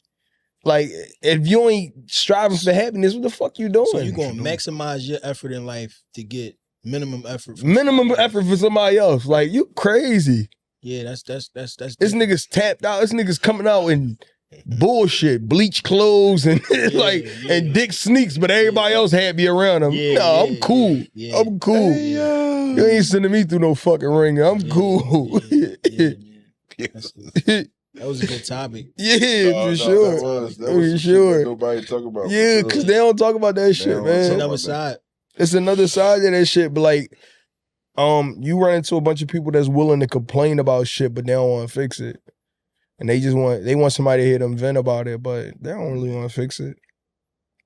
Speaker 3: Like if you ain't striving for happiness, what the fuck you doing?
Speaker 5: So you gonna maximize your effort in life to get minimum effort.
Speaker 3: Minimum effort for somebody else. Like you crazy.
Speaker 5: Yeah, that's
Speaker 3: This
Speaker 5: different.
Speaker 3: nigga's tapped out. This nigga's coming out in bullshit, bleach clothes and and dick sneaks, but everybody else happy around him.
Speaker 5: Yeah,
Speaker 3: I'm cool.
Speaker 5: yeah.
Speaker 3: I'm cool. You ain't sending me through no fucking ringer. I'm cool.
Speaker 5: That was a good topic.
Speaker 3: For sure.
Speaker 4: That was sure. Nobody talk about.
Speaker 3: Yeah, because they don't talk about that shit, man.
Speaker 5: It's another side.
Speaker 3: It's another side of that shit, but like, you run into a bunch of people that's willing to complain about shit, but they don't want to fix it. And they want somebody to hear them vent about it, but they don't really want to fix it.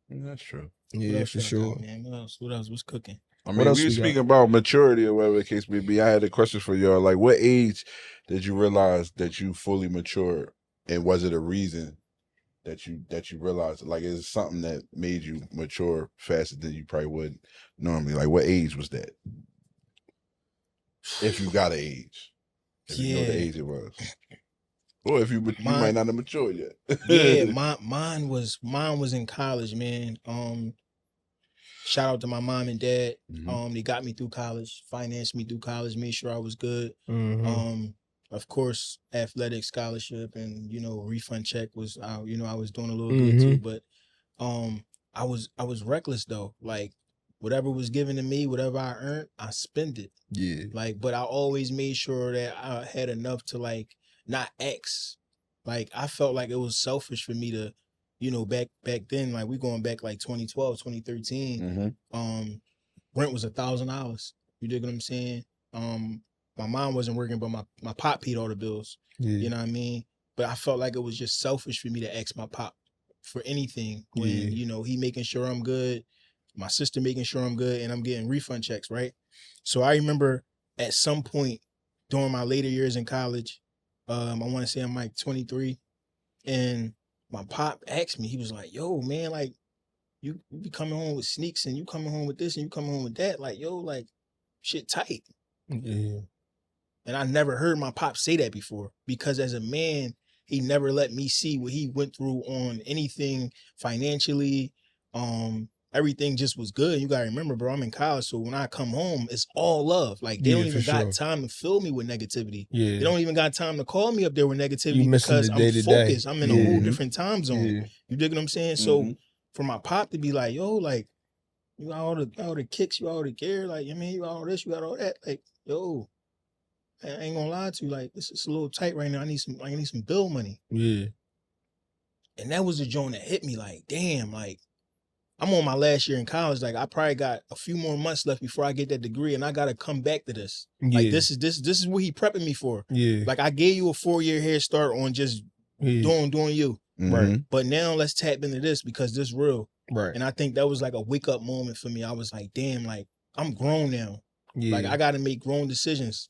Speaker 4: That's true.
Speaker 3: Yeah, for sure.
Speaker 5: Man, what else? What's cooking?
Speaker 4: I mean, we were speaking about maturity or whatever the case may be. I had a question for y'all. Like, what age did you realize that you fully matured? And was it a reason that you realized? Like, is it something that made you mature faster than you probably would normally? Like, what age was that? If you got an age. If you know the age it was. Or if you might not have matured yet.
Speaker 5: Yeah, mine was in college, man. Shout out to my mom and dad. They got me through college, financed me through college, made sure I was good. Of course, athletic scholarship and refund check was I was doing a little good too. But I was reckless though. Like whatever was given to me, whatever I earned, I spent it.
Speaker 3: Yeah.
Speaker 5: Like, but I always made sure that I had enough to like not X. Like I felt like it was selfish for me to, back then, like we going back like 2012, 2013, rent was $1,000. You dig what I'm saying? My mom wasn't working, but my pop paid all the bills. Yeah. You know what I mean? But I felt like it was just selfish for me to ask my pop for anything when, he making sure I'm good, my sister making sure I'm good, and I'm getting refund checks, right? So I remember at some point during my later years in college, I want to say I'm like 23, and my pop asked me, he was like, yo, man, like, you be coming home with sneaks, and you coming home with this, and you coming home with that. Like, yo, like, shit tight.
Speaker 3: Yeah.
Speaker 5: And I never heard my pop say that before, because as a man, he never let me see what he went through on anything financially. Everything just was good. You gotta remember, bro, I'm in college, so when I come home, it's all love. Like they don't even got time to fill me with negativity. Yeah. They don't even got time to call me up there with negativity because I'm focused. I'm in a whole different time zone. Yeah. You dig what I'm saying? So for my pop to be like, yo, like, you got all the kicks, you got all the gear, like, I mean, you got all this, you got all that. Like, yo, I ain't gonna lie to you, like, this is a little tight right now. I need some bill money. Yeah. And that was the joint that hit me like, damn, like, I'm on my last year in college. Like I probably got a few more months left before I get that degree, and I gotta come back to this. Yeah. Like this is what he prepping me for. Yeah. Like I gave you a 4-year head start on just doing you. Right. But now let's tap into this because this real. Right. And I think that was like a wake up moment for me. I was like, damn, like I'm grown now. Yeah. Like I gotta make grown decisions.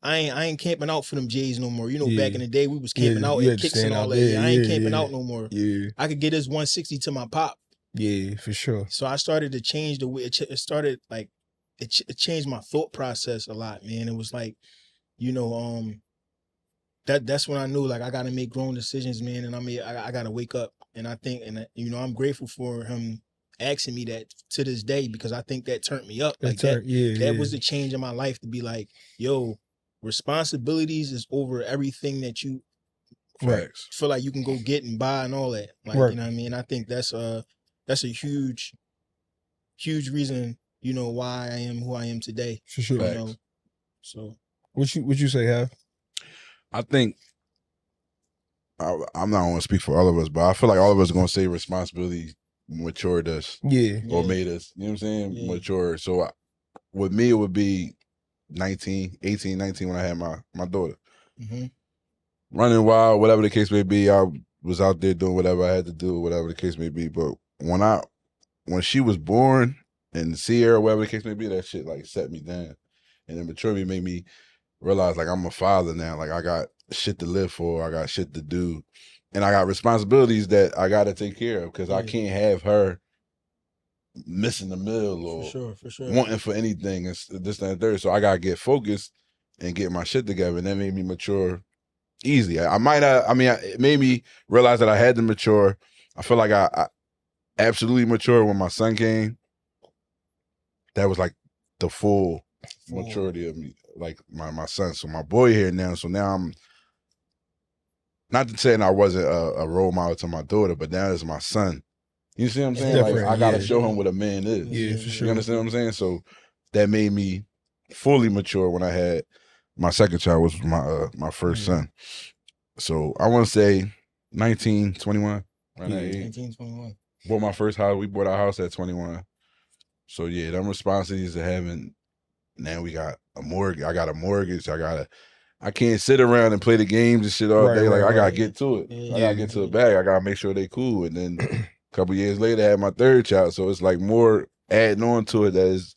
Speaker 5: I ain't camping out for them J's no more. Back in the day we was camping out and kicks and all that. I ain't camping out no more. Yeah. I could get this 160 to my pop.
Speaker 3: Yeah, for sure.
Speaker 5: So I started to change the way it started. Like it changed my thought process a lot, man. It was like, that's when I knew like I got to make grown decisions, man. And I got to wake up. And I think, I'm grateful for him asking me that to this day because I think that turned me up. Like that was the change in my life to be like, yo, responsibilities is over everything that you feel like you can go get and buy and all that. Like, you know what I mean? I think that's a huge reason, why I am who I am today.
Speaker 3: For sure.
Speaker 5: So
Speaker 3: what you say, Hav?
Speaker 4: I think I'm not going to speak for all of us, but I feel like all of us are going to say responsibility matured us. Yeah. Or made us, you know what I'm saying? Yeah. Mature. So with me, it would be 18, 19 when I had my daughter. Mm-hmm. Running wild, whatever the case may be, I was out there doing whatever I had to do, whatever the case may be. But when she was born and Sierra, whatever the case may be, that shit like set me down. And then maturity made me realize like I'm a father now. Like I got shit to live for, I got shit to do. And I got responsibilities that I gotta take care of because I can't have her missing the meal or for sure. Wanting for anything and this, that, and third. So I gotta get focused and get my shit together. And that made me mature easy. It made me realize that I had to mature. I feel like I absolutely matured when my son came. That was like the full maturity of me, like my son. So my boy here now. So now I'm not saying I wasn't a role model to my daughter, but now it's my son. You see what I'm saying? Like I gotta show him what a man is.
Speaker 3: Yeah, for sure.
Speaker 4: You understand what I'm saying? So that made me fully mature when I had my second child, was my first son. So I want to say 19, 21. Right at
Speaker 5: 19, 21.
Speaker 4: Bought my first house. We bought our house at 21. So yeah, them responsibilities of having. Now we got a mortgage. I got a mortgage. I can't sit around and play the games and shit all day. Like I gotta get to it. I gotta get to the bag. I gotta make sure they cool. And then a couple years later, I had my third child. So it's like more adding on to it. That is,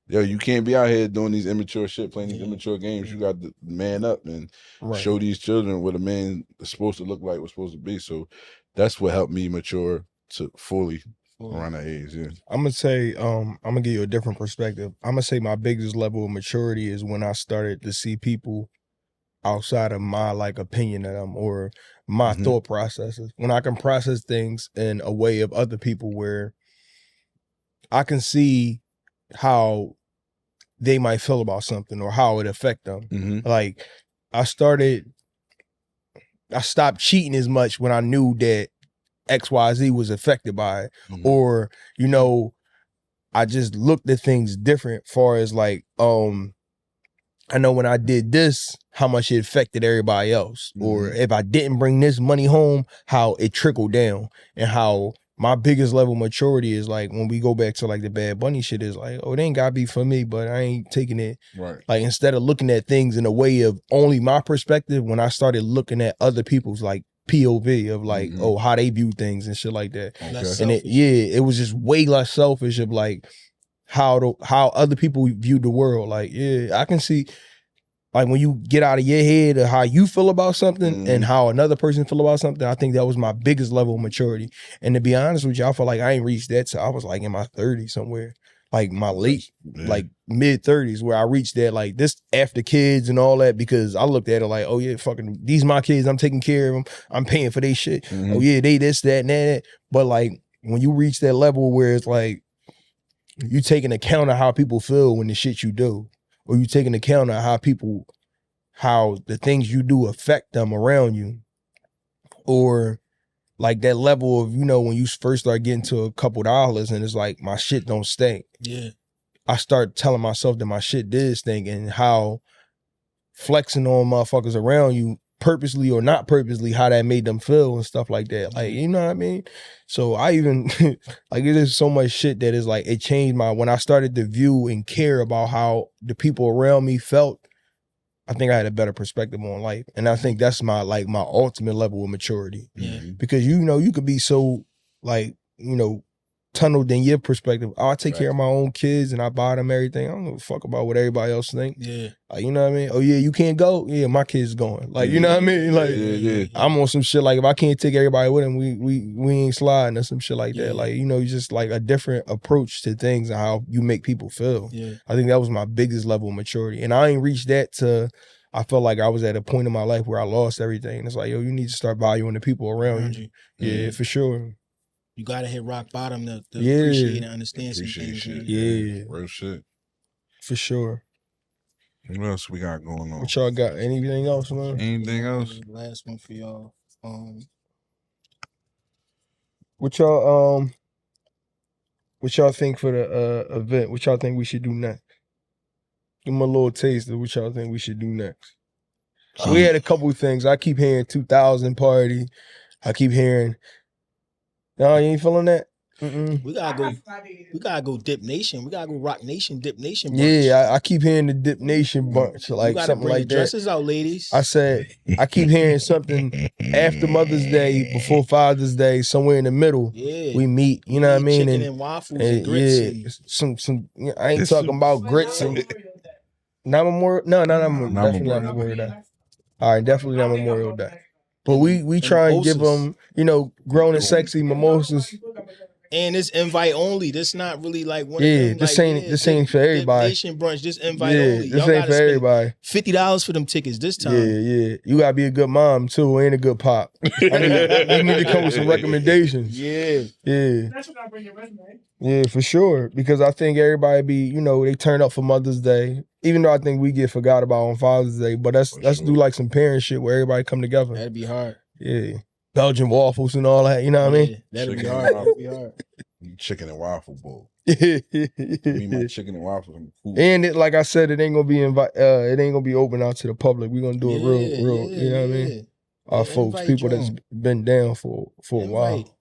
Speaker 4: yo, you can't be out here doing these immature shit, playing these immature games. You got to man up and show these children what a man is supposed to look like, what's supposed to be. So that's what helped me mature to fully around that age. Yeah.
Speaker 3: I'm gonna say, I'm gonna give you a different perspective. I'm gonna say my biggest level of maturity is when I started to see people outside of my like opinion of them or my thought processes. When I can process things in a way of other people where I can see how they might feel about something or how it affect them. Like I stopped cheating as much when I knew that XYZ was affected by it. Or, you know, I just looked at things different far as like, I know when I did this, how much it affected everybody else. Or if I didn't bring this money home, how it trickled down. And how my biggest level of maturity is like when we go back to like the Bad Bunny shit is like, oh, it ain't gotta be for me, but I ain't taking it.
Speaker 4: Right.
Speaker 3: Like instead of looking at things in a way of only my perspective, when I started looking at other people's like POV of like, oh, how they view things and shit like that.
Speaker 5: Okay.
Speaker 3: And it was just way less selfish of like how other people view the world. Like, yeah, I can see like when you get out of your head of how you feel about something and how another person feel about something. I think that was my biggest level of maturity. And to be honest with you, I feel like I ain't reached that till I was like in my 30s somewhere. Like my late, like mid 30s, where I reached that, like this after kids and all that, because I looked at it like, oh yeah, fucking these my kids, I'm taking care of them, I'm paying for their shit. Oh yeah, they this, that, and that. But like when you reach that level where it's like you taking account of how people feel when the shit you do, or you taking account of how the things you do affect them around you, or like that level of, you know, when you first start getting to a couple dollars and it's like my shit don't stink.
Speaker 5: Yeah.
Speaker 3: I start telling myself that my shit did stink, and how flexing on motherfuckers around you, purposely or not purposely, how that made them feel and stuff like that. Like, you know what I mean? So I even, like it is so much shit that is like, it changed when I started to view and care about how the people around me felt, I think I had a better perspective on life. And I think that's my ultimate level of maturity.
Speaker 5: Yeah.
Speaker 3: Because, you know, you could be so like, you know, tunneled in your perspective. Oh, I take care of my own kids and I buy them everything. I don't give a fuck about what everybody else think.
Speaker 5: Yeah.
Speaker 3: Like, you know what I mean? Oh yeah, you can't go? Yeah, my kid's going. Like, you know what I mean? Like I'm on some shit like if I can't take everybody with him, we ain't sliding or some shit like that. Like, you know, just like a different approach to things and how you make people feel.
Speaker 5: Yeah.
Speaker 3: I think that was my biggest level of maturity. And I ain't reached that to, I felt like I was at a point in my life where I lost everything. And it's like, yo, you need to start valuing the people around you. Yeah, for sure.
Speaker 5: You gotta hit rock bottom to appreciate and understand some things.
Speaker 4: Shit.
Speaker 3: Yeah.
Speaker 4: Real shit.
Speaker 3: For sure.
Speaker 4: What else we got going on?
Speaker 3: What y'all got? Anything else, man?
Speaker 4: Anything else?
Speaker 5: Last one for y'all.
Speaker 3: What y'all think for the event? What y'all think we should do next? Give them a little taste of what y'all think we should do next. So we had a couple of things. I keep hearing 2000 party. I keep hearing, no, you ain't feeling that?
Speaker 5: We gotta go Dip Nation. We gotta go Rock Nation, Dip Nation bunch.
Speaker 3: Yeah, I keep hearing the Dip Nation bunch, like something
Speaker 5: bring
Speaker 3: like that.
Speaker 5: Dresses out, ladies.
Speaker 3: I said, I keep hearing something after Mother's Day, before Father's Day, somewhere in the middle.
Speaker 5: Yeah.
Speaker 3: We meet, you know what I mean?
Speaker 5: Chicken and waffles and grits.
Speaker 3: Some. I ain't talking about grits and not Memorial. No, definitely not Memorial Day. All right, definitely not Memorial Day. But we try and give them, you know, grown and sexy mimosas.
Speaker 5: And it's invite only. This not really like one
Speaker 3: of
Speaker 5: them.
Speaker 3: This ain't for everybody.
Speaker 5: Nation brunch. This invite
Speaker 3: yeah,
Speaker 5: only.
Speaker 3: This ain't for everybody.
Speaker 5: $50 for them tickets this time.
Speaker 3: Yeah. You gotta be a good mom too, and a good pop. You need to come with some recommendations.
Speaker 5: Yeah.
Speaker 1: That's what I bring your resume.
Speaker 3: Yeah, for sure. Because I think everybody be, you know, they turn up for Mother's Day. even though I think we get forgot about on Father's Day, but let's do like some parent shit where everybody come together.
Speaker 5: That'd be hard.
Speaker 3: Yeah. Belgian waffles and all that, you know what I mean?
Speaker 5: That'd be
Speaker 4: Chicken
Speaker 5: hard.
Speaker 4: and
Speaker 5: That'd be hard.
Speaker 4: Chicken and waffle bowl.
Speaker 3: Yeah.
Speaker 4: Me, my chicken and waffles. I'm cool.
Speaker 3: And it, like I said, it ain't gonna be it ain't gonna be open out to the public. We're gonna do it real, you know what I mean? Our folks, people that's been down for a while.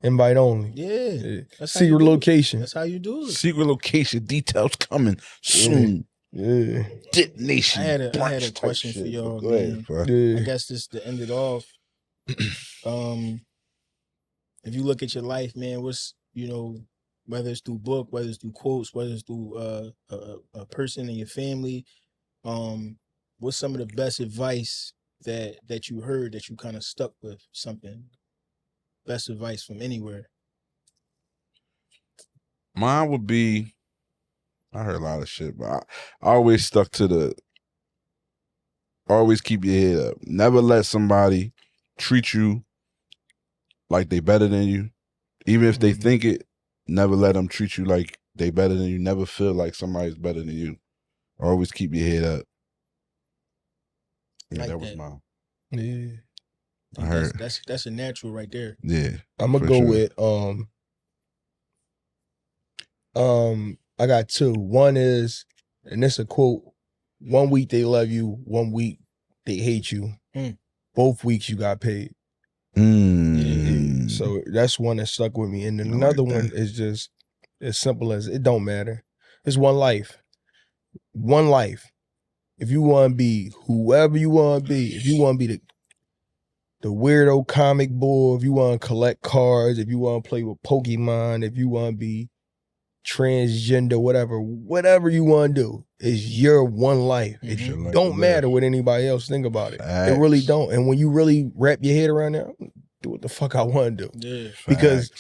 Speaker 3: Invite only.
Speaker 5: Yeah.
Speaker 3: Secret location.
Speaker 5: That's how you do it.
Speaker 4: Secret location details coming soon.
Speaker 3: Yeah.
Speaker 4: Detonation.
Speaker 5: I had a question for y'all.
Speaker 4: Go ahead,
Speaker 3: Yeah.
Speaker 5: I guess this to end it off. If you look at your life, man, what's, you know, whether it's through book, whether it's through quotes, whether it's through a person in your family, what's some of the best advice that you heard that you kind of stuck with something? Best advice from anywhere.
Speaker 4: Mine would be, I heard a lot of shit, but I always stuck to always keep your head up. Never let somebody treat you like they better than you. Even if they think it, never let them treat you like they better than you. Never feel like somebody's better than you. Always keep your head up. Yeah,
Speaker 5: Like
Speaker 4: that was
Speaker 5: that.
Speaker 4: mine.
Speaker 3: Yeah.
Speaker 4: I heard.
Speaker 5: That's a natural right there.
Speaker 4: Yeah.
Speaker 3: I'm gonna
Speaker 4: for
Speaker 3: go
Speaker 4: sure.
Speaker 3: with I got two. One is, and this a quote, 1 week they love you, 1 week they hate you. Both weeks you got paid. So that's one that stuck with me. And then another one is just as simple as it don't matter. It's one life. One life. If you want to be whoever you want to be, if you want to be the weirdo comic boy, if you want to collect cards, if you want to play with Pokemon, if you want to be transgender, whatever you want to do, is your one life. It don't matter what anybody else think about it. It really don't. And when you really wrap your head around that, do what the fuck I want to do.
Speaker 5: Yeah.
Speaker 3: Because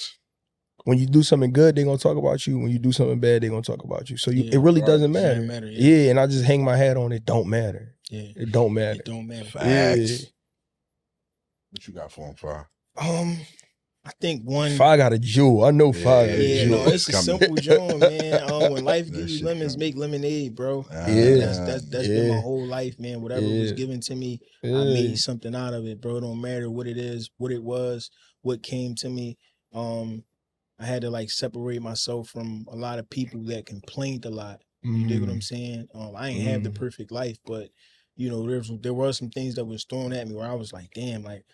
Speaker 3: when you do something good, they're gonna talk about you. When you do something bad, they're gonna talk about you. So it really doesn't matter. Yeah, and I just hang my hat on it. Don't matter.
Speaker 5: Yeah.
Speaker 3: It don't matter.
Speaker 5: It don't matter.
Speaker 4: Facts. What you got for him, Fi?
Speaker 5: I think one.
Speaker 3: Fi got a jewel. I know Fi got a
Speaker 5: Yeah,
Speaker 3: jewel.
Speaker 5: no, it's a simple joint, man. When life gives you lemons, make lemonade, bro. That's been my whole life, man. Whatever was given to me, I made something out of it, bro. It don't matter what it is, what it was, what came to me. I had to like separate myself from a lot of people that complained a lot. You dig what I'm saying? I ain't have the perfect life, but you know, there were some things that was thrown at me where I was like, damn, like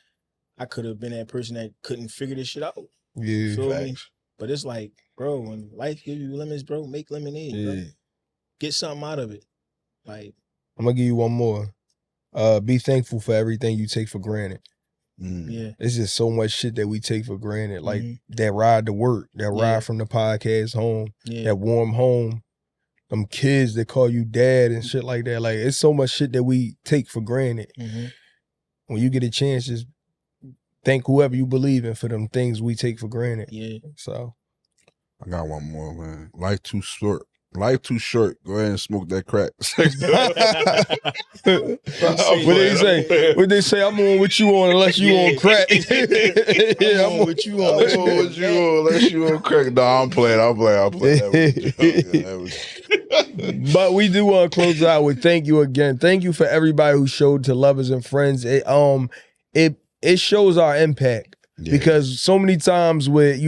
Speaker 5: I could have been that person that couldn't figure this shit out.
Speaker 3: Yeah,
Speaker 5: feel me? But it's like, bro, when life gives you lemons, bro, make lemonade, bro. Get something out of it. Like,
Speaker 3: I'm gonna give you one more. Be thankful for everything you take for granted.
Speaker 5: Yeah.
Speaker 3: It's just so much shit that we take for granted. Like that ride to work, that ride from the podcast home, that warm home, them kids that call you dad and shit like that. Like it's so much shit that we take for granted. When you get a chance, just thank whoever you believe in for them things we take for granted.
Speaker 5: Yeah.
Speaker 3: So
Speaker 4: I got one more, man. Life too short. Life too short. Go ahead and smoke that crack. What they say? I'm on what you on unless you on crack. I'm on what you on. Unless you on crack. No, I'm playing.
Speaker 3: But we do want to close out with thank you again. Thank you for everybody who showed to lovers and friends. It shows our impact because so many times with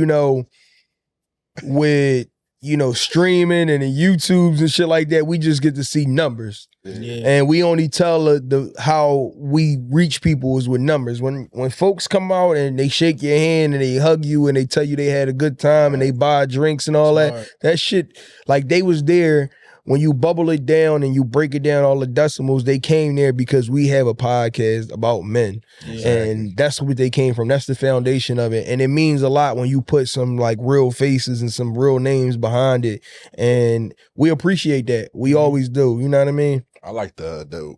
Speaker 3: streaming and the YouTubes and shit like that, we just get to see numbers. And we only tell how we reach people is with numbers. When folks come out and they shake your hand and they hug you and they tell you they had a good time and they buy drinks and all that shit, like they was there. When you bubble it down and you break it down all the decimals, they came there because we have a podcast about men. And that's what they came from. That's the foundation of it. And it means a lot when you put some like real faces and some real names behind it. And we appreciate that. We always do. You know what I mean?
Speaker 4: I like the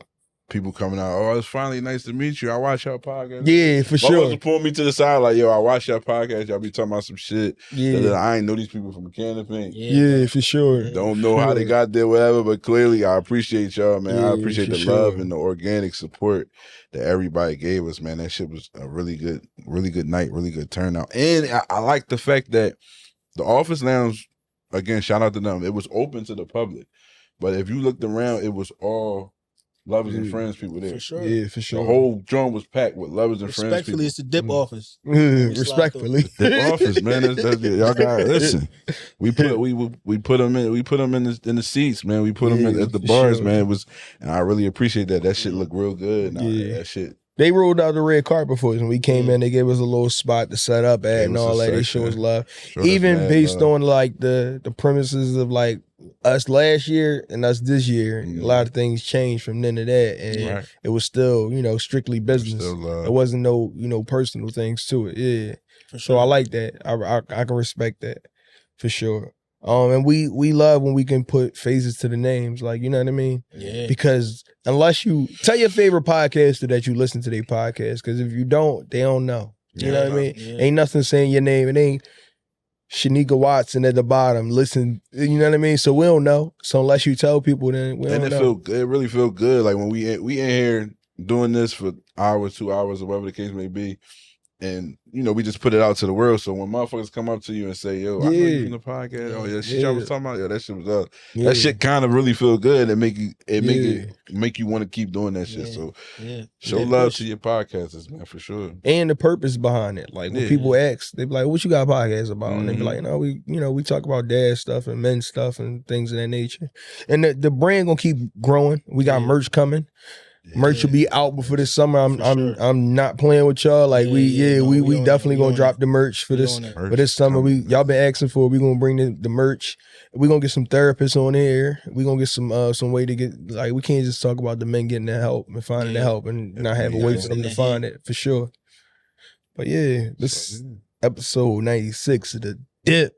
Speaker 4: people coming out. Oh, it's finally nice to meet you. I watch your podcast.
Speaker 3: Yeah, for sure.
Speaker 4: My pull me to the side like, yo, I watch your podcast. Y'all be talking about some shit.
Speaker 3: Yeah.
Speaker 4: I ain't know these people from a can of paint.
Speaker 3: Yeah, for sure.
Speaker 4: Don't know how they got there, whatever, but clearly I appreciate y'all, man. I appreciate the love and the organic support that everybody gave us, man. That shit was a really good night, really good turnout. And I like the fact that the Office Lounge, again, shout out to them, it was open to the public. But if you looked around, it was all lovers and
Speaker 3: Yeah.
Speaker 4: friends people there.
Speaker 5: For sure.
Speaker 3: Yeah, for
Speaker 4: The
Speaker 3: sure.
Speaker 4: whole joint was packed with lovers and friends
Speaker 5: Respectfully,
Speaker 4: people.
Speaker 5: it's the dip office.
Speaker 3: Respectfully.
Speaker 4: The office, man. Y'all got listen. We put them in the seats, man. We put them
Speaker 3: Yeah,
Speaker 4: at the
Speaker 3: for
Speaker 4: bars,
Speaker 3: sure.
Speaker 4: man. And I really appreciate that. That shit looked real good.
Speaker 3: Yeah.
Speaker 4: That shit.
Speaker 3: They rolled out the red carpet for us when we came
Speaker 5: Yeah.
Speaker 3: in. They gave us a little spot to set up at
Speaker 4: Gave
Speaker 3: and
Speaker 4: us
Speaker 3: all
Speaker 4: a
Speaker 3: that. They
Speaker 4: section.
Speaker 3: show us love.
Speaker 4: showed us
Speaker 3: Even
Speaker 4: mad
Speaker 3: based
Speaker 4: love.
Speaker 3: on like the premises of like us last year and us this year,
Speaker 4: Mhm.
Speaker 3: a lot of things changed from then to that, and
Speaker 4: Right.
Speaker 3: it was still, you know, strictly business.
Speaker 4: Still love.
Speaker 3: There wasn't no, you know, personal things to it. Yeah.
Speaker 5: For
Speaker 3: So I like that. I can respect that for sure. And we love when we can put faces to the names, like, you know what I mean?
Speaker 5: Yeah.
Speaker 3: Because unless you tell your favorite podcaster that you listen to their podcast, because if you don't, they don't know. You know what I mean?
Speaker 5: Yeah.
Speaker 3: Ain't nothing saying your name. It ain't Shanika Watson at the bottom. Listen, you know what I mean? So we don't know. So unless you tell people, then we
Speaker 4: And
Speaker 3: don't
Speaker 4: it
Speaker 3: know.
Speaker 4: it really felt good. Like when we in here doing this for hours, 2 hours, or whatever the case may be. And, you know, we just put it out to the world. So when motherfuckers come up to you and say, yo, I know you
Speaker 3: Yeah.
Speaker 4: from the podcast. Oh, yeah, shit
Speaker 3: Yeah.
Speaker 4: y'all was talking about. Yeah, that shit was up.
Speaker 3: Yeah.
Speaker 4: That shit kind of really feel good and make
Speaker 3: Yeah.
Speaker 4: you want to keep doing that shit.
Speaker 5: Yeah.
Speaker 4: So
Speaker 5: Yeah.
Speaker 4: show
Speaker 5: Yeah,
Speaker 4: love
Speaker 5: push.
Speaker 4: to your podcasters, man, for sure.
Speaker 3: And the purpose behind it. Like when
Speaker 4: Yeah.
Speaker 3: people ask, they be like, what you got a podcast about? And they be
Speaker 4: Mhm.
Speaker 3: like, no, we talk about dad stuff and men stuff and things of that nature. And the brand gonna keep growing. We got
Speaker 5: Yeah.
Speaker 3: merch coming. Merch will be out before this summer.
Speaker 5: For sure.
Speaker 3: I'm not playing with y'all. Like
Speaker 5: Yeah,
Speaker 3: we
Speaker 5: we on
Speaker 3: definitely
Speaker 5: it.
Speaker 3: gonna
Speaker 5: We
Speaker 3: drop
Speaker 5: on
Speaker 3: the merch for
Speaker 5: We
Speaker 3: this
Speaker 5: on it.
Speaker 3: for this summer. Y'all been asking for it. We gonna bring the merch. We gonna get some therapists on here. We gonna get some way to get, like, we can't just talk about the men getting their help and finding their
Speaker 5: Yeah.
Speaker 3: help and not have a
Speaker 4: Yeah.
Speaker 3: way for them to find it for sure. But yeah, this episode 96 of the Dip.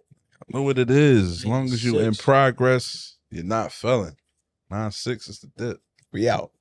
Speaker 4: Know what it is. As long as you in
Speaker 5: 96.
Speaker 4: progress, you're not failing. 9-6 is the dip.
Speaker 3: We out.